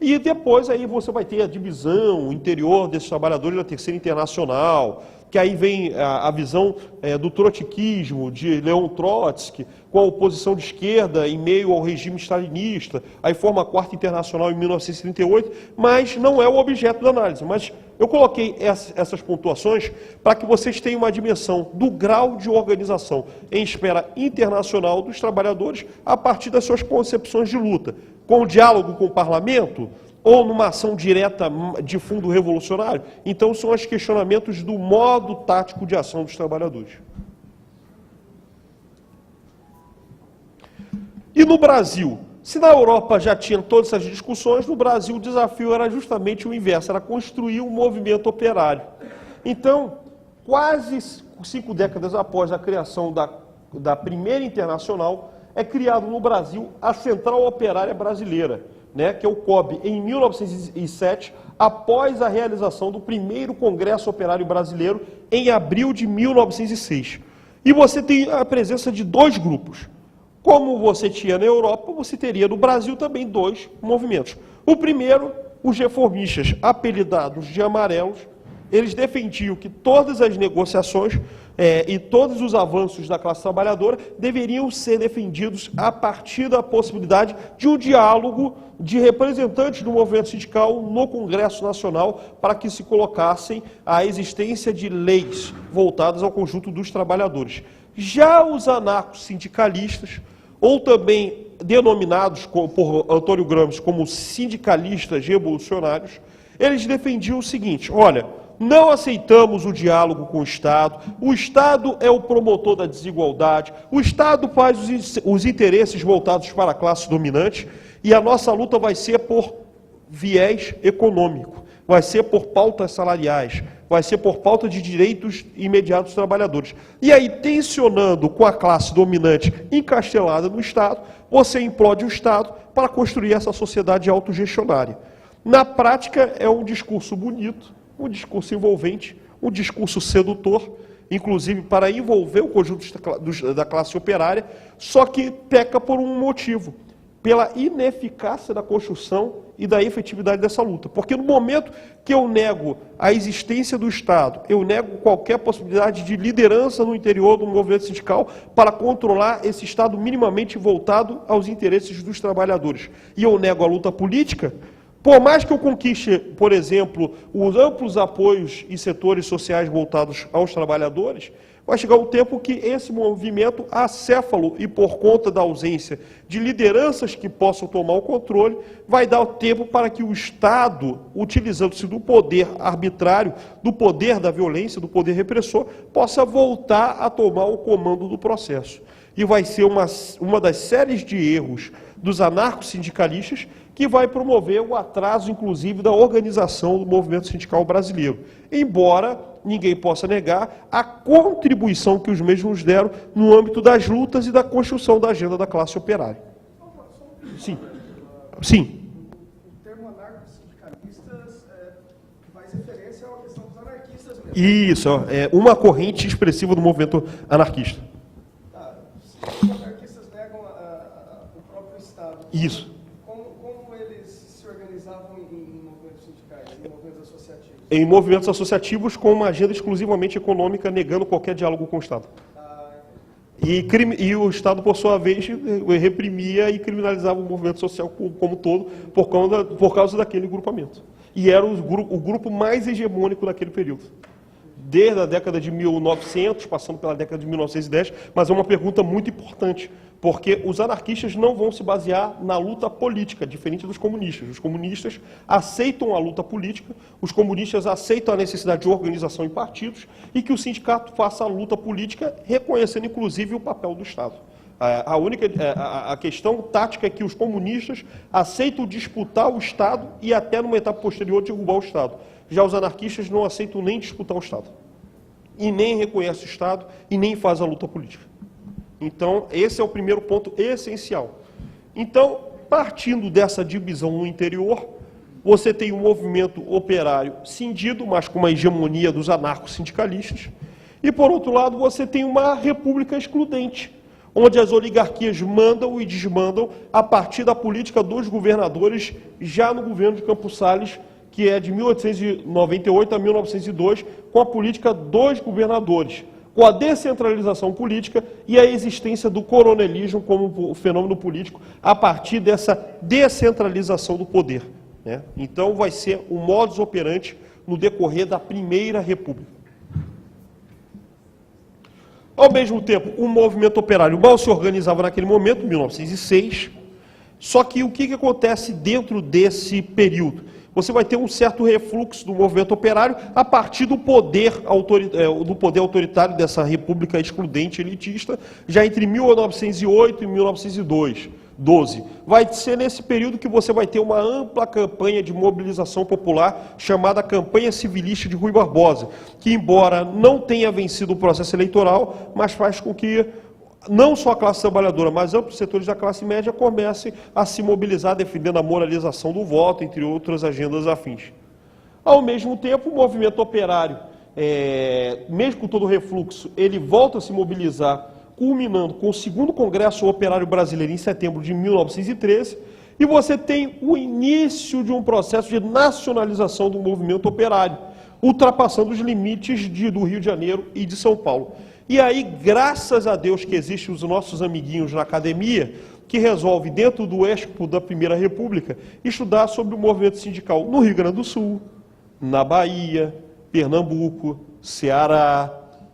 S1: E depois aí você vai ter a divisão interior desses trabalhadores da Terceira Internacional, que aí vem a visão do trotskismo, de Leon Trotsky, com a oposição de esquerda em meio ao regime stalinista, aí forma a Quarta Internacional em 1938, mas não é o objeto da análise. Mas eu coloquei essas pontuações para que vocês tenham uma dimensão do grau de organização em esfera internacional dos trabalhadores a partir das suas concepções de luta, com o diálogo com o parlamento, ou numa ação direta de fundo revolucionário. Então, são os questionamentos do modo tático de ação dos trabalhadores. E no Brasil? Se na Europa já tinha todas essas discussões, no Brasil o desafio era justamente o inverso, era construir um movimento operário. Então, quase 5 décadas após a criação da Primeira Internacional, é criado no Brasil a Central Operária Brasileira, que é o COB, em 1907, após a realização do primeiro Congresso Operário Brasileiro, em abril de 1906. E você tem a presença de 2 grupos. Como você tinha na Europa, você teria no Brasil também 2 movimentos. O primeiro, os reformistas, apelidados de amarelos, eles defendiam que todas as negociações e todos os avanços da classe trabalhadora deveriam ser defendidos a partir da possibilidade de um diálogo de representantes do movimento sindical no Congresso Nacional para que se colocassem a existência de leis voltadas ao conjunto dos trabalhadores. Já os anarco-sindicalistas, ou também denominados por Antônio Gramsci como sindicalistas revolucionários, eles defendiam o seguinte: olha, não aceitamos o diálogo com o Estado é o promotor da desigualdade, o Estado faz os interesses voltados para a classe dominante e a nossa luta vai ser por viés econômico, vai ser por pautas salariais, vai ser por pauta de direitos imediatos dos trabalhadores. E aí, tensionando com a classe dominante encastelada no Estado, você implode o Estado para construir essa sociedade autogestionária. Na prática, é um discurso bonito, um discurso envolvente, um discurso sedutor, inclusive para envolver o conjunto da classe operária, só que peca por um motivo: pela ineficácia da construção e da efetividade dessa luta. Porque no momento que eu nego a existência do Estado, eu nego qualquer possibilidade de liderança no interior do movimento sindical para controlar esse Estado minimamente voltado aos interesses dos trabalhadores, e eu nego a luta política, por mais que eu conquiste, por exemplo, os amplos apoios e setores sociais voltados aos trabalhadores, vai chegar um tempo que esse movimento acéfalo e por conta da ausência de lideranças que possam tomar o controle, vai dar o tempo para que o Estado, utilizando-se do poder arbitrário, do poder da violência, do poder repressor, possa voltar a tomar o comando do processo. E vai ser uma das séries de erros dos anarco-sindicalistas que vai promover o atraso, inclusive, da organização do movimento sindical brasileiro. Embora ninguém possa negar a contribuição que os mesmos deram no âmbito das lutas e da construção da agenda da classe operária. Sim. Sim.
S2: O termo anarco-sindicalistas faz referência à questão dos anarquistas mesmo.
S1: Isso, é uma corrente expressiva do movimento anarquista.
S2: Os anarquistas negam o próprio Estado.
S1: Isso.
S2: Como eles se organizavam em movimentos sindicais, em movimentos associativos?
S1: Em movimentos associativos com uma agenda exclusivamente econômica, negando qualquer diálogo com o Estado. E o Estado, por sua vez, reprimia e criminalizava o movimento social como todo por causa daquele grupamento. E era o grupo mais hegemônico daquele período. Desde a década de 1900, passando pela década de 1910, mas é uma pergunta muito importante, porque os anarquistas não vão se basear na luta política, diferente dos comunistas. Os comunistas aceitam a luta política, os comunistas aceitam a necessidade de organização em partidos e que o sindicato faça a luta política, reconhecendo inclusive o papel do Estado. A questão tática é que os comunistas aceitam disputar o Estado e até numa etapa posterior derrubar o Estado. Já os anarquistas não aceitam nem disputar o Estado. E nem reconhecem o Estado e nem fazem a luta política. Então, esse é o primeiro ponto essencial. Então, partindo dessa divisão no interior, você tem um movimento operário cindido, mas com uma hegemonia dos anarco-sindicalistas. E, por outro lado, você tem uma república excludente, onde as oligarquias mandam e desmandam a partir da política dos governadores, já no governo de Campos Salles, que é de 1898 a 1902, com a política dos governadores, com a descentralização política e a existência do coronelismo como fenômeno político a partir dessa descentralização do poder, né? Então, vai ser o modus operandi no decorrer da Primeira República. Ao mesmo tempo, o movimento operário mal se organizava naquele momento, 1906, só que o que acontece dentro desse período? Você vai ter um certo refluxo do movimento operário a partir do poder autoritário dessa república excludente elitista, já entre 1908 e 1912. Vai ser nesse período que você vai ter uma ampla campanha de mobilização popular, chamada Campanha Civilista de Rui Barbosa, que, embora não tenha vencido o processo eleitoral, mas faz com que não só a classe trabalhadora, mas amplos setores da classe média comecem a se mobilizar defendendo a moralização do voto, entre outras agendas afins. Ao mesmo tempo, o movimento operário, mesmo com todo o refluxo, ele volta a se mobilizar, culminando com o segundo Congresso Operário Brasileiro em setembro de 1913, e você tem o início de um processo de nacionalização do movimento operário, ultrapassando os limites do Rio de Janeiro e de São Paulo. E aí, graças a Deus que existem os nossos amiguinhos na academia, que resolve, dentro do Expo da Primeira República, estudar sobre o movimento sindical no Rio Grande do Sul, na Bahia, Pernambuco, Ceará,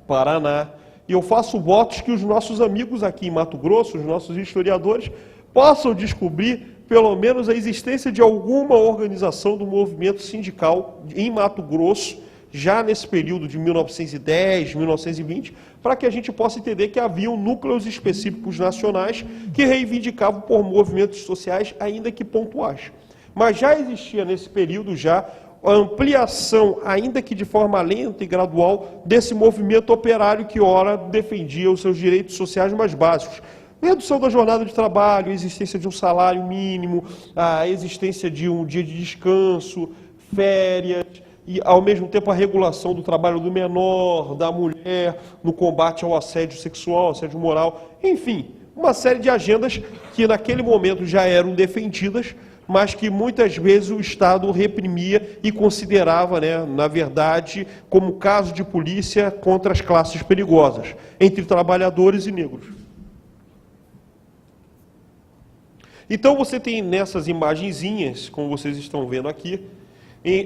S1: Paraná. E eu faço votos que os nossos amigos aqui em Mato Grosso, os nossos historiadores, possam descobrir, pelo menos, a existência de alguma organização do movimento sindical em Mato Grosso, já nesse período de 1910, 1920, para que a gente possa entender que haviam núcleos específicos nacionais que reivindicavam por movimentos sociais, ainda que pontuais. Mas já existia nesse período já a ampliação, ainda que de forma lenta e gradual, desse movimento operário que, ora, defendia os seus direitos sociais mais básicos. Redução da jornada de trabalho, a existência de um salário mínimo, a existência de um dia de descanso, férias, e, ao mesmo tempo, a regulação do trabalho do menor, da mulher, no combate ao assédio sexual, assédio moral, enfim, uma série de agendas que naquele momento já eram defendidas, mas que muitas vezes o Estado reprimia e considerava, né, na verdade, como caso de polícia contra as classes perigosas, entre trabalhadores e negros. Então você tem nessas imagenzinhas, como vocês estão vendo aqui,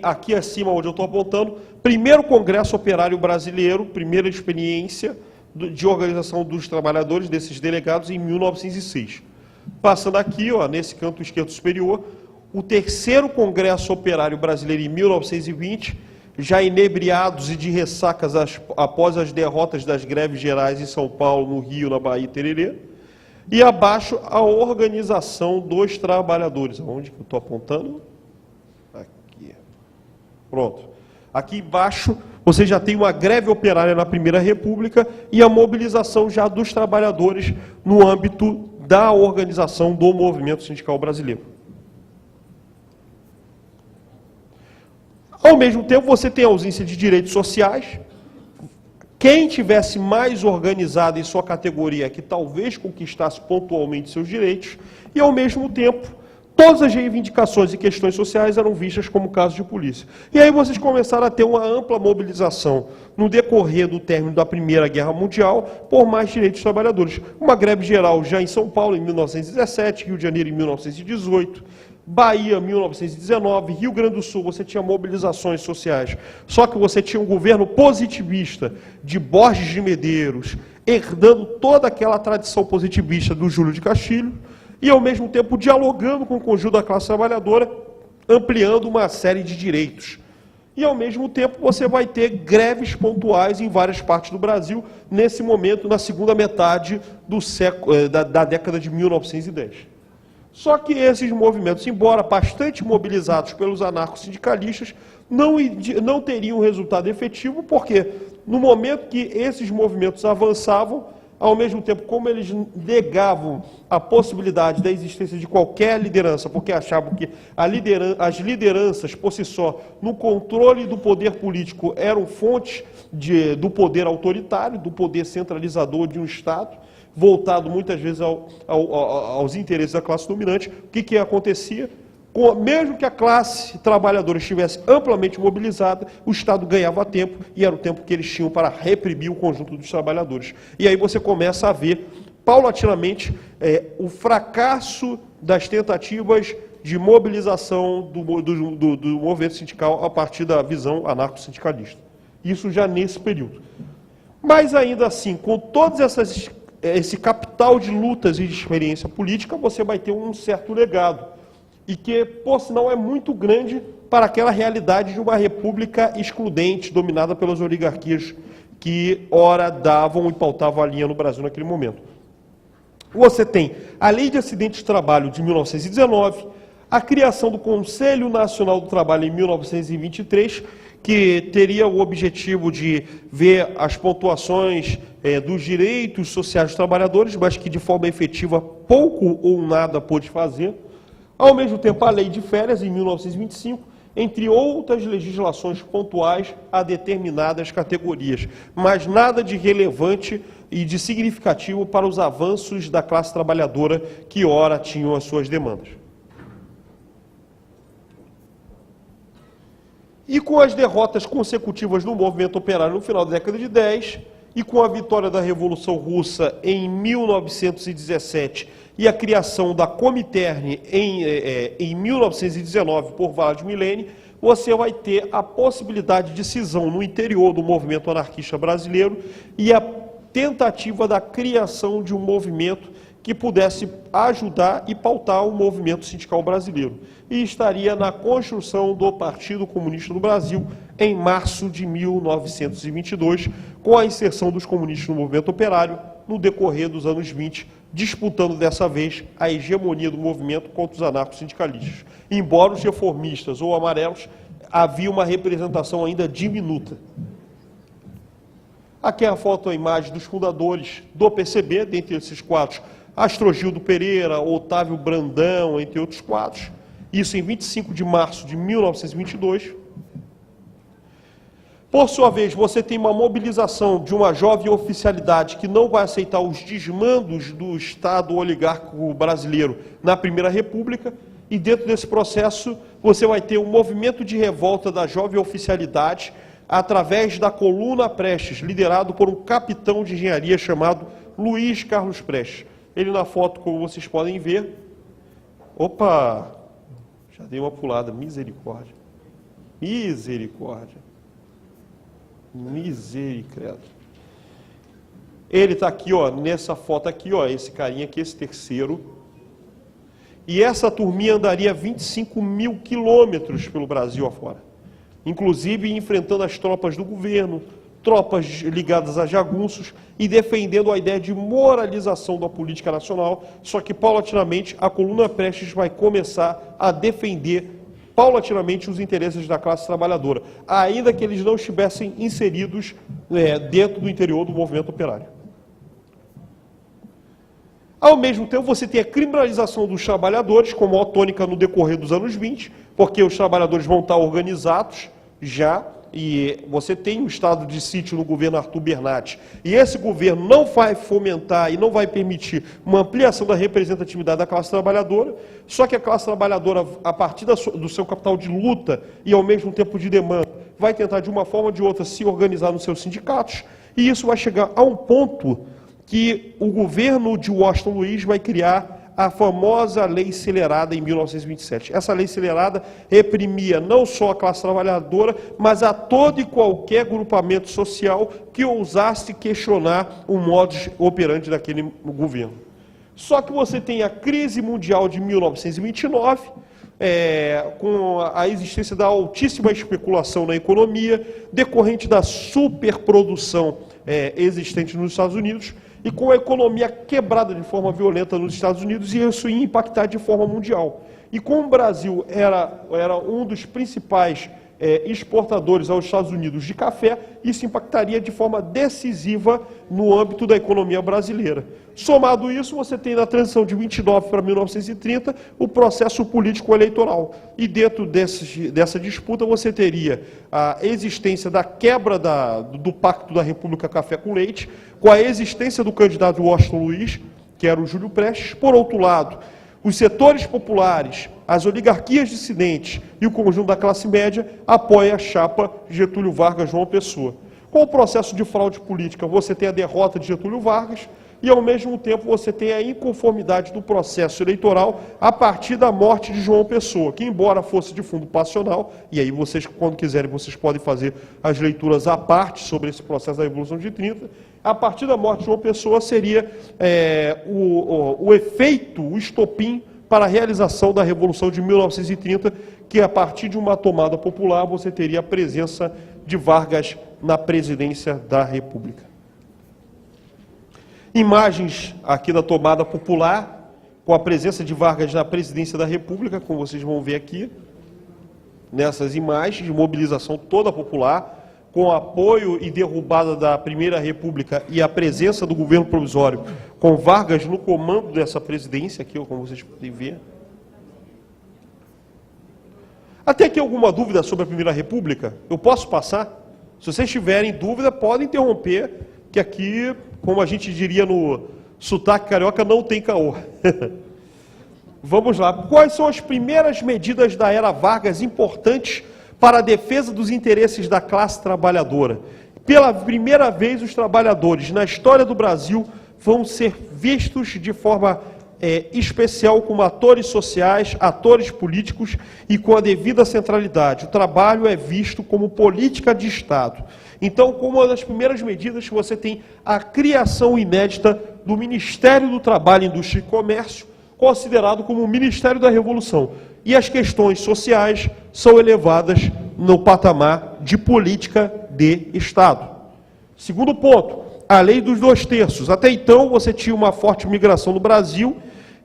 S1: aqui acima onde eu estou apontando, primeiro Congresso Operário Brasileiro, primeira experiência de organização dos trabalhadores, desses delegados, em 1906. Passando aqui, ó, nesse canto esquerdo superior, o terceiro Congresso Operário Brasileiro em 1920, já inebriados e de ressacas após as derrotas das greves gerais em São Paulo, no Rio, na Bahia e Tererê. E abaixo, a organização dos trabalhadores. Onde que eu estou apontando? Pronto. Aqui embaixo, você já tem uma greve operária na Primeira República e a mobilização já dos trabalhadores no âmbito da organização do movimento sindical brasileiro. Ao mesmo tempo, você tem a ausência de direitos sociais. Quem tivesse mais organizado em sua categoria, que talvez conquistasse pontualmente seus direitos, e ao mesmo tempo, Todas as reivindicações e questões sociais eram vistas como casos de polícia. E aí vocês começaram a ter uma ampla mobilização no decorrer do término da Primeira Guerra Mundial por mais direitos dos trabalhadores. Uma greve geral já em São Paulo, em 1917, Rio de Janeiro, em 1918, Bahia, 1919, Rio Grande do Sul, você tinha mobilizações sociais. Só que você tinha um governo positivista de Borges de Medeiros, herdando toda aquela tradição positivista do Júlio de Castilho, e, ao mesmo tempo, dialogando com o conjunto da classe trabalhadora, ampliando uma série de direitos. E, ao mesmo tempo, você vai ter greves pontuais em várias partes do Brasil, nesse momento, na segunda metade do século, da década de 1910. Só que esses movimentos, embora bastante mobilizados pelos anarcossindicalistas, não teriam resultado efetivo, porque, no momento que esses movimentos avançavam, ao mesmo tempo, como eles negavam a possibilidade da existência de qualquer liderança, porque achavam que as lideranças, por si só, no controle do poder político, eram fontes do poder autoritário, do poder centralizador de um Estado, voltado muitas vezes aos interesses da classe dominante, o que acontecia? Mesmo que a classe trabalhadora estivesse amplamente mobilizada, o Estado ganhava tempo, e era o tempo que eles tinham para reprimir o conjunto dos trabalhadores. E aí você começa a ver, paulatinamente, o fracasso das tentativas de mobilização do movimento sindical a partir da visão anarco-sindicalista. Isso já nesse período. Mas, ainda assim, com todos esse capital de lutas e de experiência política, você vai ter um certo legado, e que, por sinal, é muito grande para aquela realidade de uma república excludente, dominada pelas oligarquias que, ora, davam e pautavam a linha no Brasil naquele momento. Você tem a Lei de Acidentes de Trabalho de 1919, a criação do Conselho Nacional do Trabalho em 1923, que teria o objetivo de ver as pontuações dos direitos sociais dos trabalhadores, mas que, de forma efetiva, pouco ou nada pôde fazer. Ao mesmo tempo, a Lei de Férias, em 1925, entre outras legislações pontuais a determinadas categorias, mas nada de relevante e de significativo para os avanços da classe trabalhadora que, ora, tinham as suas demandas. E com as derrotas consecutivas no movimento operário no final da década de 10, e com a vitória da Revolução Russa em 1917 e a criação da Comintern em 1919 por Vladimir Lenin, você vai ter a possibilidade de cisão no interior do movimento anarquista brasileiro e a tentativa da criação de um movimento que pudesse ajudar e pautar o movimento sindical brasileiro. E estaria na construção do Partido Comunista do Brasil em março de 1922, com a inserção dos comunistas no movimento operário no decorrer dos anos 20, disputando dessa vez a hegemonia do movimento contra os anarcossindicalistas. Embora os reformistas ou amarelos, havia uma representação ainda diminuta. Aqui é a foto, a imagem dos fundadores do PCB, dentre esses quadros, Astrogildo Pereira, Otávio Brandão, entre outros quadros. Isso em 25 de março de 1922. Por sua vez, você tem uma mobilização de uma jovem oficialidade que não vai aceitar os desmandos do Estado oligárquico brasileiro na Primeira República, e dentro desse processo você vai ter um movimento de revolta da jovem oficialidade através da Coluna Prestes, liderado por um capitão de engenharia chamado Luiz Carlos Prestes. Ele na foto, como vocês podem ver... Opa! Já dei uma pulada. Misericórdia. Misericórdia. Misericórdia. Ele está aqui, ó, nessa foto aqui, ó, esse carinha aqui, esse terceiro. E essa turminha andaria 25 mil quilômetros pelo Brasil afora. Inclusive enfrentando as tropas do governo, tropas ligadas a jagunços e defendendo a ideia de moralização da política nacional, só que, paulatinamente, a Coluna Prestes vai começar a defender, paulatinamente, os interesses da classe trabalhadora, ainda que eles não estivessem inseridos dentro do interior do movimento operário. Ao mesmo tempo, você tem a criminalização dos trabalhadores, como a tônica no decorrer dos anos 20, porque os trabalhadores vão estar organizados já, e você tem um estado de sítio no governo Arthur Bernat, e esse governo não vai fomentar e não vai permitir uma ampliação da representatividade da classe trabalhadora, só que a classe trabalhadora, a partir do seu capital de luta e ao mesmo tempo de demanda, vai tentar de uma forma ou de outra se organizar nos seus sindicatos, e isso vai chegar a um ponto que o governo de Washington Luiz vai criar a famosa Lei Acelerada em 1927. Essa Lei Acelerada reprimia não só a classe trabalhadora, mas a todo e qualquer agrupamento social que ousasse questionar o modus operandi daquele governo. Só que você tem a crise mundial de 1929, com a existência da altíssima especulação na economia, decorrente da superprodução existente nos Estados Unidos, e com a economia quebrada de forma violenta nos Estados Unidos, e isso ia impactar de forma mundial. E como o Brasil era um dos principais exportadores aos Estados Unidos de café, isso impactaria de forma decisiva no âmbito da economia brasileira. Somado isso, você tem na transição de 29 para 1930 o processo político-eleitoral. E dentro dessa disputa você teria a existência da quebra do Pacto da República Café com Leite, com a existência do candidato Washington Luiz, que era o Júlio Prestes. Por outro lado, os setores populares, as oligarquias dissidentes e o conjunto da classe média apoia a chapa Getúlio Vargas-João Pessoa. Com o processo de fraude política, você tem a derrota de Getúlio Vargas e, ao mesmo tempo, você tem a inconformidade do processo eleitoral a partir da morte de João Pessoa, que, embora fosse de fundo passional, e aí vocês, quando quiserem, vocês podem fazer as leituras à parte sobre esse processo da Revolução de 30, a partir da morte de João Pessoa seria o efeito, o estopim para a realização da Revolução de 1930, que a partir de uma tomada popular você teria a presença de Vargas na presidência da República. Imagens aqui da tomada popular, com a presença de Vargas na presidência da República, como vocês vão ver aqui, nessas imagens de mobilização toda popular, com apoio e derrubada da Primeira República e a presença do governo provisório, com Vargas no comando dessa presidência, aqui, como vocês podem ver. Até aqui alguma dúvida sobre a Primeira República? Eu posso passar? Se vocês tiverem dúvida, podem interromper, que aqui, como a gente diria no sotaque carioca, não tem caô. Vamos lá. Quais são as primeiras medidas da era Vargas importantes para a defesa dos interesses da classe trabalhadora? Pela primeira vez, os trabalhadores, na história do Brasil, vão ser vistos de forma especial como atores sociais, atores políticos e com a devida centralidade. O trabalho é visto como política de Estado. Então, como uma das primeiras medidas, você tem a criação inédita do Ministério do Trabalho, Indústria e Comércio, considerado como o Ministério da Revolução. E as questões sociais são elevadas no patamar de política de Estado. Segundo ponto, a lei dos 2/3. Até então, você tinha uma forte migração no Brasil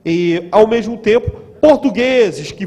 S1: e, ao mesmo tempo, portugueses que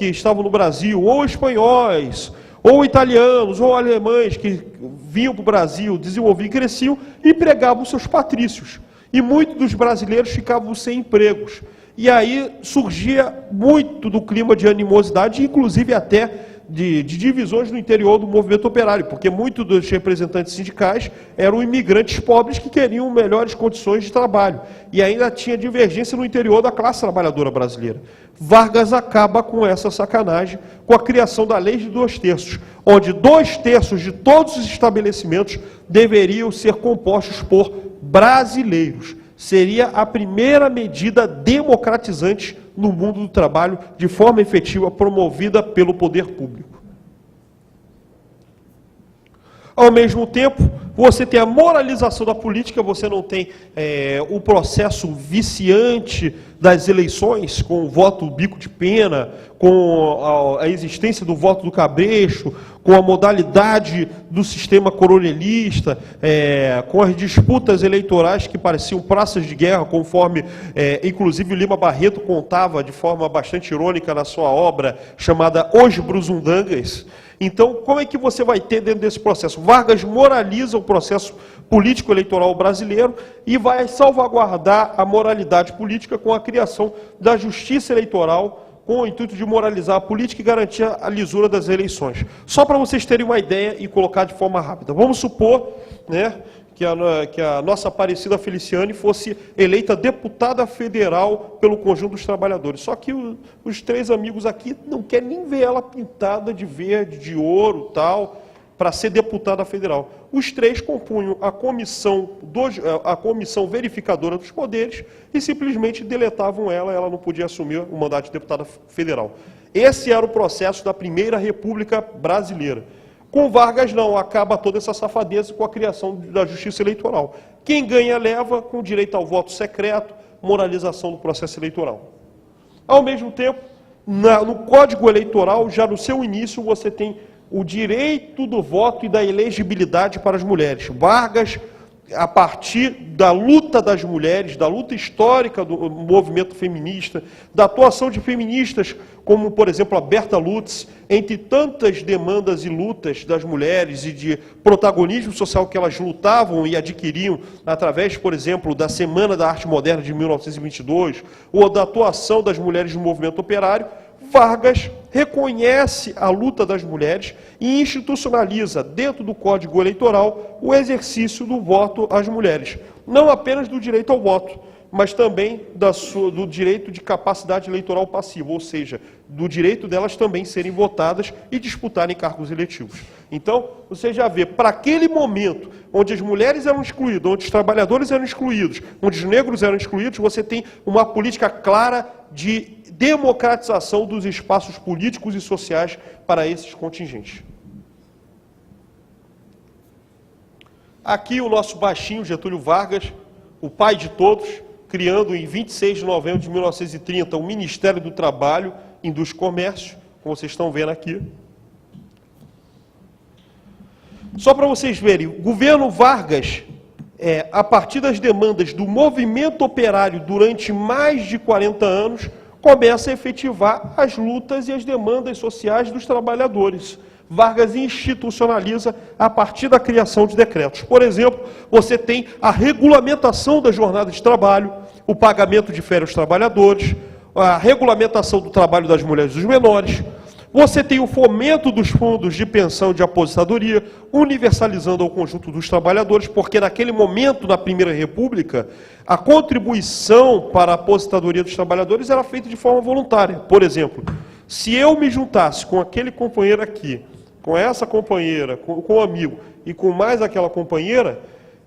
S1: estavam no Brasil, ou espanhóis, ou italianos, ou alemães, que vinham para o Brasil, desenvolviam e cresciam, empregavam seus patrícios. E muitos dos brasileiros ficavam sem empregos. E aí surgia muito do clima de animosidade, inclusive até de divisões no interior do movimento operário, porque muitos dos representantes sindicais eram imigrantes pobres que queriam melhores condições de trabalho. E ainda tinha divergência no interior da classe trabalhadora brasileira. Vargas acaba com essa sacanagem, com a criação da lei de 2/3, onde 2/3 de todos os estabelecimentos deveriam ser compostos por brasileiros. Seria a primeira medida democratizante no mundo do trabalho, de forma efetiva, promovida pelo poder público. Ao mesmo tempo, você tem a moralização da política, você não tem o processo viciante das eleições, com o voto bico de pena, com a existência do voto do cabresto, com a modalidade do sistema coronelista, com as disputas eleitorais que pareciam praças de guerra, conforme, inclusive, Lima Barreto contava de forma bastante irônica na sua obra, chamada Os Brusundangas. Então, como é que você vai ter dentro desse processo? Vargas moraliza o processo político-eleitoral brasileiro e vai salvaguardar a moralidade política com a criação da justiça eleitoral, com o intuito de moralizar a política e garantir a lisura das eleições. Só para vocês terem uma ideia e colocar de forma rápida. Vamos supor, né, que a nossa Aparecida Feliciane fosse eleita deputada federal pelo conjunto dos trabalhadores. Só que os três amigos aqui não querem nem ver ela pintada de verde, de ouro, tal, para ser deputada federal. Os três compunham a comissão verificadora dos poderes e simplesmente deletavam ela não podia assumir o mandato de deputada federal. Esse era o processo da Primeira República Brasileira. Com Vargas não, acaba toda essa safadeza com a criação da justiça eleitoral. Quem ganha leva, com direito ao voto secreto, moralização do processo eleitoral. Ao mesmo tempo, no Código Eleitoral, já no seu início, você tem o direito do voto e da elegibilidade para as mulheres. Vargas, a partir da luta das mulheres, da luta histórica do movimento feminista, da atuação de feministas como, por exemplo, a Berta Lutz, entre tantas demandas e lutas das mulheres e de protagonismo social que elas lutavam e adquiriam através, por exemplo, da Semana da Arte Moderna de 1922, ou da atuação das mulheres no movimento operário, Vargas reconhece a luta das mulheres e institucionaliza, dentro do Código Eleitoral, o exercício do voto às mulheres. Não apenas do direito ao voto, mas também do direito de capacidade eleitoral passiva, ou seja, do direito delas também serem votadas e disputarem cargos eletivos. Então, você já vê, para aquele momento, onde as mulheres eram excluídas, onde os trabalhadores eram excluídos, onde os negros eram excluídos, você tem uma política clara de democratização dos espaços políticos e sociais para esses contingentes. Aqui o nosso baixinho Getúlio Vargas, o pai de todos, criando em 26 de novembro de 1930 o Ministério do Trabalho, Indústria e Comércio, como vocês estão vendo aqui. Só para vocês verem, o governo Vargas, a partir das demandas do movimento operário durante mais de 40 anos, começa a efetivar as lutas e as demandas sociais dos trabalhadores. Vargas institucionaliza a partir da criação de decretos. Por exemplo, você tem a regulamentação da jornada de trabalho, o pagamento de férias aos trabalhadores, a regulamentação do trabalho das mulheres e dos menores. Você tem o fomento dos fundos de pensão e de aposentadoria, universalizando ao conjunto dos trabalhadores, porque naquele momento, na Primeira República, a contribuição para a aposentadoria dos trabalhadores era feita de forma voluntária. Por exemplo, se eu me juntasse com aquele companheiro aqui, com essa companheira, com o amigo e com mais aquela companheira,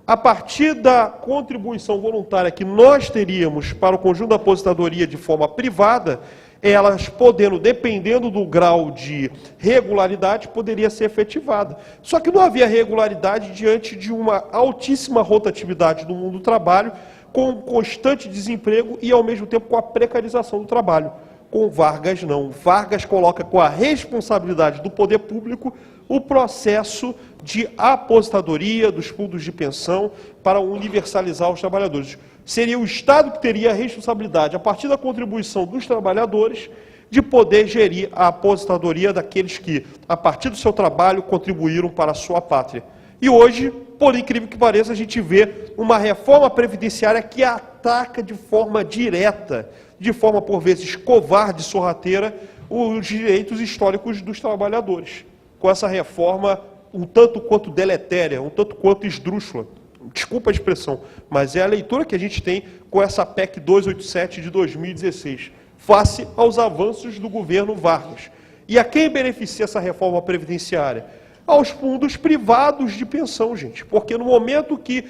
S1: a partir da contribuição voluntária que nós teríamos para o conjunto da aposentadoria de forma privada, elas podendo, dependendo do grau de regularidade, poderia ser efetivada. Só que não havia regularidade diante de uma altíssima rotatividade do mundo do trabalho, com constante desemprego e, ao mesmo tempo, com a precarização do trabalho. Com Vargas, não. Vargas coloca com a responsabilidade do poder público o processo de aposentadoria dos fundos de pensão para universalizar os trabalhadores. Seria o Estado que teria a responsabilidade, a partir da contribuição dos trabalhadores, de poder gerir a aposentadoria daqueles que, a partir do seu trabalho, contribuíram para a sua pátria. E hoje, por incrível que pareça, a gente vê uma reforma previdenciária que ataca de forma direta, de forma por vezes covarde e sorrateira, os direitos históricos dos trabalhadores. Com essa reforma um tanto quanto deletéria, um tanto quanto esdrúxula. Desculpa a expressão, mas é a leitura que a gente tem com essa PEC 287 de 2016, face aos avanços do governo Vargas. E a quem beneficia essa reforma previdenciária? Aos fundos privados de pensão, gente. Porque no momento que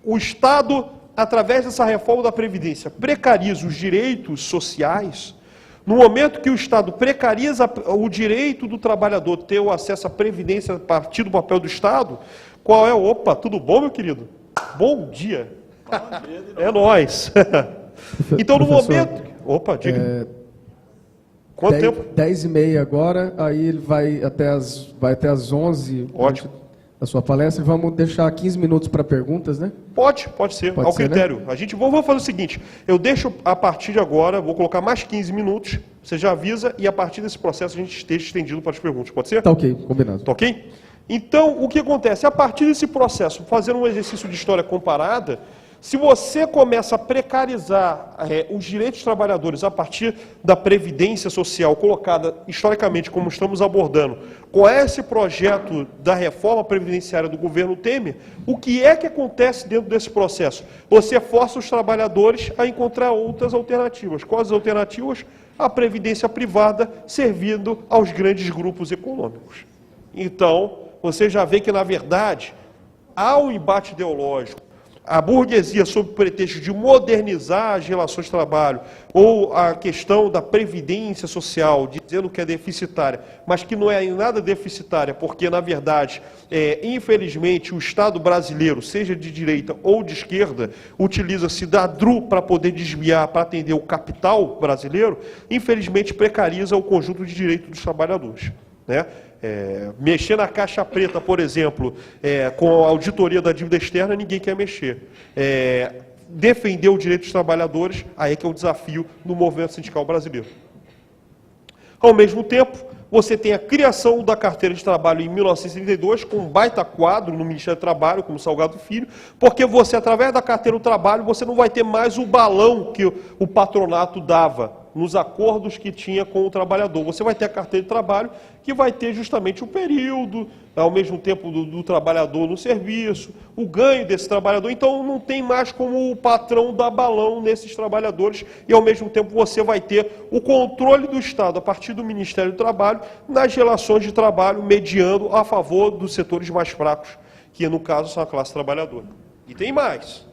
S1: o Estado, através dessa reforma da Previdência, precariza os direitos sociais, no momento que o Estado precariza o direito do trabalhador ter o acesso à Previdência a partir do papel do Estado, qual é o... Opa, tudo bom, meu querido? Bom dia. Bom dia é nóis. Então, no momento... Opa, diga. Quanto tempo?
S3: 10h30 agora, aí ele vai até as 11.
S1: Ótimo.
S3: A sua palestra, e vamos deixar 15 minutos para perguntas, né?
S1: Pode ser, ao critério.
S3: Né?
S1: A gente vamos fazer o seguinte, eu deixo a partir de agora, vou colocar mais 15 minutos, você já avisa, e a partir desse processo a gente esteja estendido para as perguntas, pode ser?
S3: Tá ok, combinado.
S1: Tá ok? Então, o que acontece? A partir desse processo, fazendo um exercício de história comparada, Se você começa a precarizar os direitos dos trabalhadores a partir da previdência social colocada historicamente, como estamos abordando, com esse projeto da reforma previdenciária do governo Temer, o que é que acontece dentro desse processo? Você força os trabalhadores a encontrar outras alternativas. Quais as alternativas? A previdência privada servindo aos grandes grupos econômicos. Então, você já vê que, na verdade, há um embate ideológico. A burguesia, sob o pretexto de modernizar as relações de trabalho, ou a questão da previdência social, dizendo que é deficitária, mas que não é em nada deficitária, porque, na verdade, infelizmente, o Estado brasileiro, seja de direita ou de esquerda, utiliza-se da DRU para poder desviar, para atender o capital brasileiro, infelizmente precariza o conjunto de direitos dos trabalhadores, né? Mexer na caixa preta, por exemplo, com a auditoria da dívida externa, ninguém quer mexer. Defender o direito dos trabalhadores, aí é que é o desafio do movimento sindical brasileiro. Ao mesmo tempo, você tem a criação da carteira de trabalho em 1932, com um baita quadro no Ministério do Trabalho, como Salgado Filho, porque você, através da carteira do trabalho, você não vai ter mais o balão que o patronato dava nos acordos que tinha com o trabalhador. Você vai ter a carteira de trabalho, que vai ter justamente o período, ao mesmo tempo do trabalhador no serviço, o ganho desse trabalhador. Então, não tem mais como o patrão dar balão nesses trabalhadores, e ao mesmo tempo você vai ter o controle do Estado, a partir do Ministério do Trabalho, nas relações de trabalho, mediando a favor dos setores mais fracos, que no caso são a classe trabalhadora. E tem mais.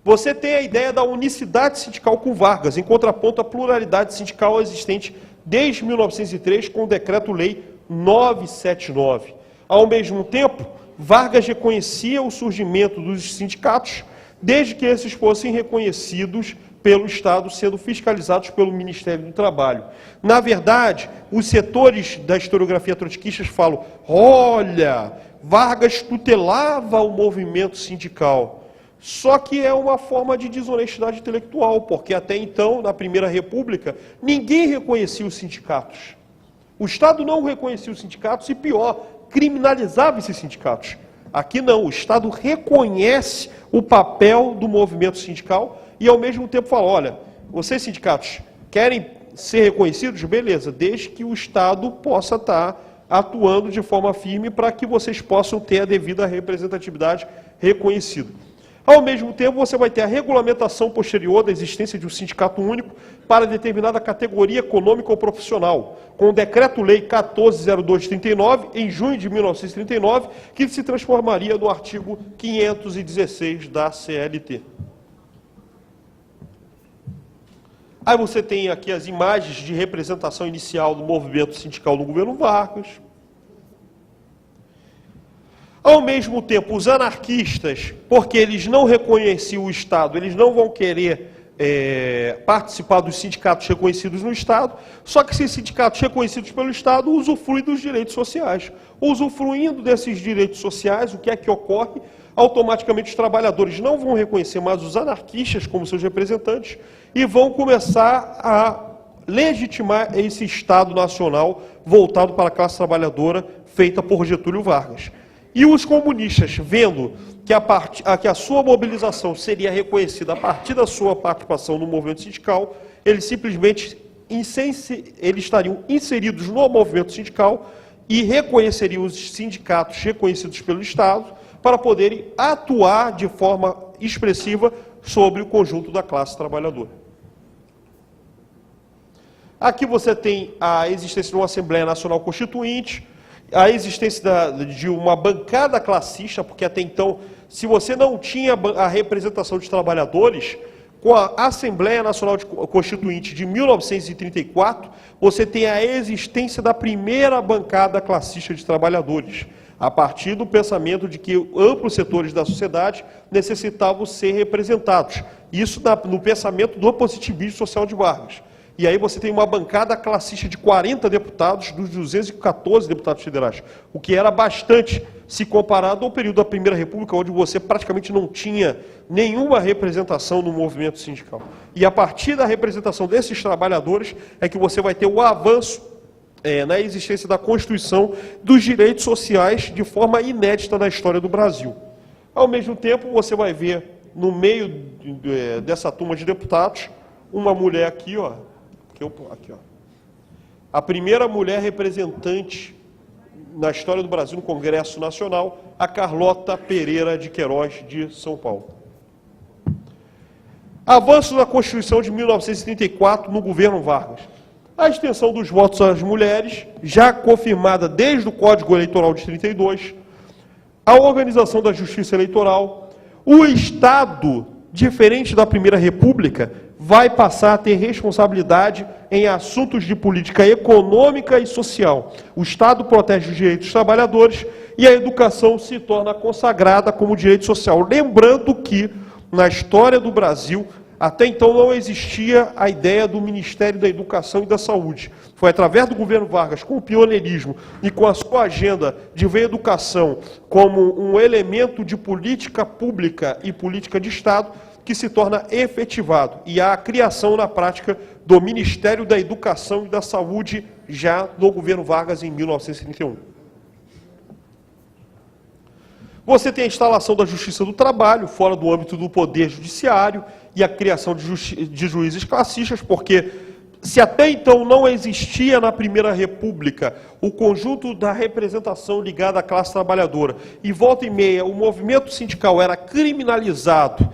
S1: Você tem a ideia da unicidade sindical com Vargas, em contraponto à pluralidade sindical existente desde 1903, com o Decreto-Lei 979. Ao mesmo tempo, Vargas reconhecia o surgimento dos sindicatos, desde que esses fossem reconhecidos pelo Estado, sendo fiscalizados pelo Ministério do Trabalho. Na verdade, os setores da historiografia trotskistas falam: olha, Vargas tutelava o movimento sindical. Só que é uma forma de desonestidade intelectual, porque até então, na Primeira República, ninguém reconhecia os sindicatos. O Estado não reconhecia os sindicatos e, pior, criminalizava esses sindicatos. Aqui não, o Estado reconhece o papel do movimento sindical e, ao mesmo tempo, fala: olha, vocês sindicatos querem ser reconhecidos? Beleza, desde que o Estado possa estar atuando de forma firme para que vocês possam ter a devida representatividade reconhecida. Ao mesmo tempo, você vai ter a regulamentação posterior da existência de um sindicato único para determinada categoria econômica ou profissional, com o Decreto-Lei 14.0239, em junho de 1939, que se transformaria no artigo 516 da CLT. Aí você tem aqui as imagens de representação inicial do movimento sindical no governo Vargas. Ao mesmo tempo, os anarquistas, porque eles não reconheciam o Estado, eles não vão querer participar dos sindicatos reconhecidos no Estado, só que esses sindicatos reconhecidos pelo Estado usufruem dos direitos sociais. Usufruindo desses direitos sociais, o que é que ocorre? Automaticamente os trabalhadores não vão reconhecer mais os anarquistas como seus representantes e vão começar a legitimar esse Estado nacional voltado para a classe trabalhadora, feita por Getúlio Vargas. E os comunistas, vendo que a sua mobilização seria reconhecida a partir da sua participação no movimento sindical, eles simplesmente estariam inseridos no movimento sindical e reconheceriam os sindicatos reconhecidos pelo Estado para poderem atuar de forma expressiva sobre o conjunto da classe trabalhadora. Aqui você tem a existência de uma Assembleia Nacional Constituinte, a existência de uma bancada classista, porque até então, se você não tinha a representação dos trabalhadores, com a Assembleia Nacional Constituinte de 1934, você tem a existência da primeira bancada classista de trabalhadores, a partir do pensamento de que amplos setores da sociedade necessitavam ser representados. Isso no pensamento do positivismo social de Vargas. E aí você tem uma bancada classista de 40 deputados dos 214 deputados federais, o que era bastante se comparado ao período da Primeira República, onde você praticamente não tinha nenhuma representação no movimento sindical. E a partir da representação desses trabalhadores é que você vai ter o avanço na existência da Constituição dos direitos sociais de forma inédita na história do Brasil. Ao mesmo tempo, você vai ver, no meio dessa turma de deputados, uma mulher aqui, ó, aqui, ó, a primeira mulher representante na história do Brasil no Congresso Nacional, a Carlota Pereira de Queiroz, de São Paulo. Avanço na Constituição de 1934, no governo Vargas. A extensão dos votos às mulheres, já confirmada desde o Código Eleitoral de 32, a organização da Justiça Eleitoral, o Estado, diferente da Primeira República, vai passar a ter responsabilidade em assuntos de política econômica e social. O Estado protege os direitos dos trabalhadores e a educação se torna consagrada como direito social. Lembrando que, na história do Brasil, até então não existia a ideia do Ministério da Educação e da Saúde. Foi através do governo Vargas, com o pioneirismo e com a sua agenda de ver a educação como um elemento de política pública e política de Estado, que se torna efetivado. E há a criação na prática do Ministério da Educação e da Saúde, já no governo Vargas, em 1931. Você tem a instalação da Justiça do Trabalho, fora do âmbito do Poder Judiciário, e a criação de juízes classistas, porque se até então não existia na Primeira República o conjunto da representação ligada à classe trabalhadora, e volta e meia o movimento sindical era criminalizado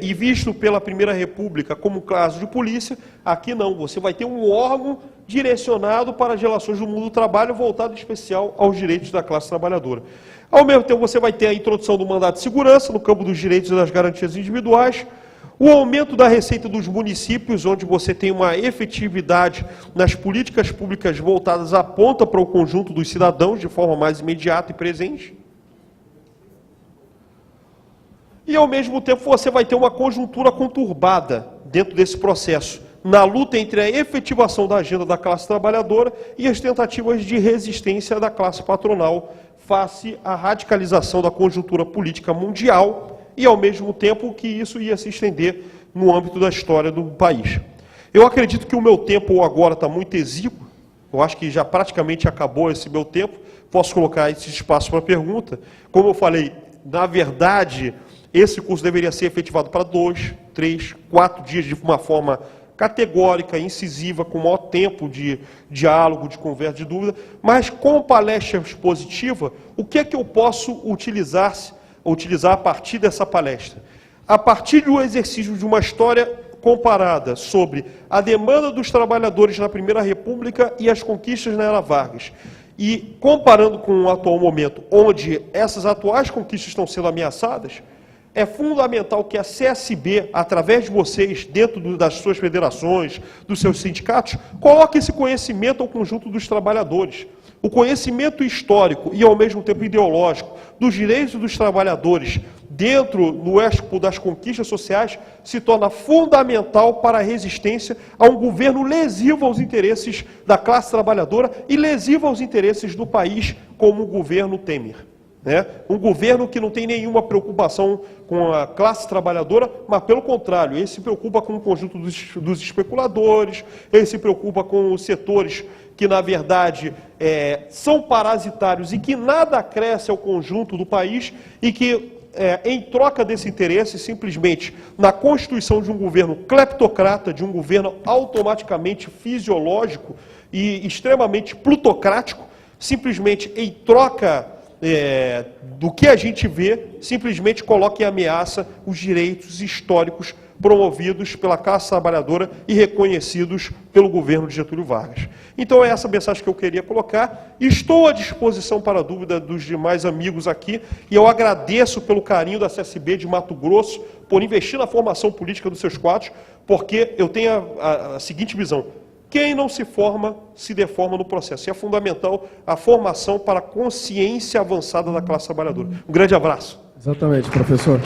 S1: e visto pela Primeira República como caso de polícia, aqui não, você vai ter um órgão direcionado para as relações do mundo do trabalho, voltado em especial aos direitos da classe trabalhadora. Ao mesmo tempo, você vai ter a introdução do mandato de segurança no campo dos direitos e das garantias individuais, o aumento da receita dos municípios, onde você tem uma efetividade nas políticas públicas voltadas à ponta para o conjunto dos cidadãos, de forma mais imediata e presente. E, ao mesmo tempo, você vai ter uma conjuntura conturbada dentro desse processo, na luta entre a efetivação da agenda da classe trabalhadora e as tentativas de resistência da classe patronal face à radicalização da conjuntura política mundial e, ao mesmo tempo, que isso ia se estender no âmbito da história do país. Eu acredito que o meu tempo agora está muito exíguo, eu acho que já praticamente acabou esse meu tempo, posso colocar esse espaço para pergunta. Como eu falei, na verdade, esse curso deveria ser efetivado para 2, 3, 4 dias de uma forma categórica, incisiva, com maior tempo de diálogo, de conversa, de dúvida, mas com palestra expositiva, o que é que eu posso utilizar a partir dessa palestra? A partir do exercício de uma história comparada sobre a demanda dos trabalhadores na Primeira República e as conquistas na Era Vargas, e comparando com o atual momento, onde essas atuais conquistas estão sendo ameaçadas, é fundamental que a CSB, através de vocês, dentro das suas federações, dos seus sindicatos, coloque esse conhecimento ao conjunto dos trabalhadores. O conhecimento histórico e, ao mesmo tempo, ideológico dos direitos dos trabalhadores dentro do eixo das conquistas sociais se torna fundamental para a resistência a um governo lesivo aos interesses da classe trabalhadora e lesivo aos interesses do país, como o governo Temer. Um governo que não tem nenhuma preocupação com a classe trabalhadora, mas, pelo contrário, ele se preocupa com o conjunto dos especuladores, ele se preocupa com os setores que, na verdade, são parasitários e que nada acresce ao conjunto do país e que, em troca desse interesse, simplesmente, na constituição de um governo cleptocrata, de um governo automaticamente fisiológico e extremamente plutocrático, simplesmente em troca do que a gente vê, simplesmente coloca em ameaça os direitos históricos promovidos pela classe trabalhadora e reconhecidos pelo governo de Getúlio Vargas. Então é essa mensagem que eu queria colocar. Estou à disposição para a dúvida dos demais amigos aqui e eu agradeço pelo carinho da CSB de Mato Grosso por investir na formação política dos seus quadros, porque eu tenho a seguinte visão: quem não se forma, se deforma no processo. E é fundamental a formação para a consciência avançada da classe trabalhadora. Um grande abraço.
S3: Exatamente, professor.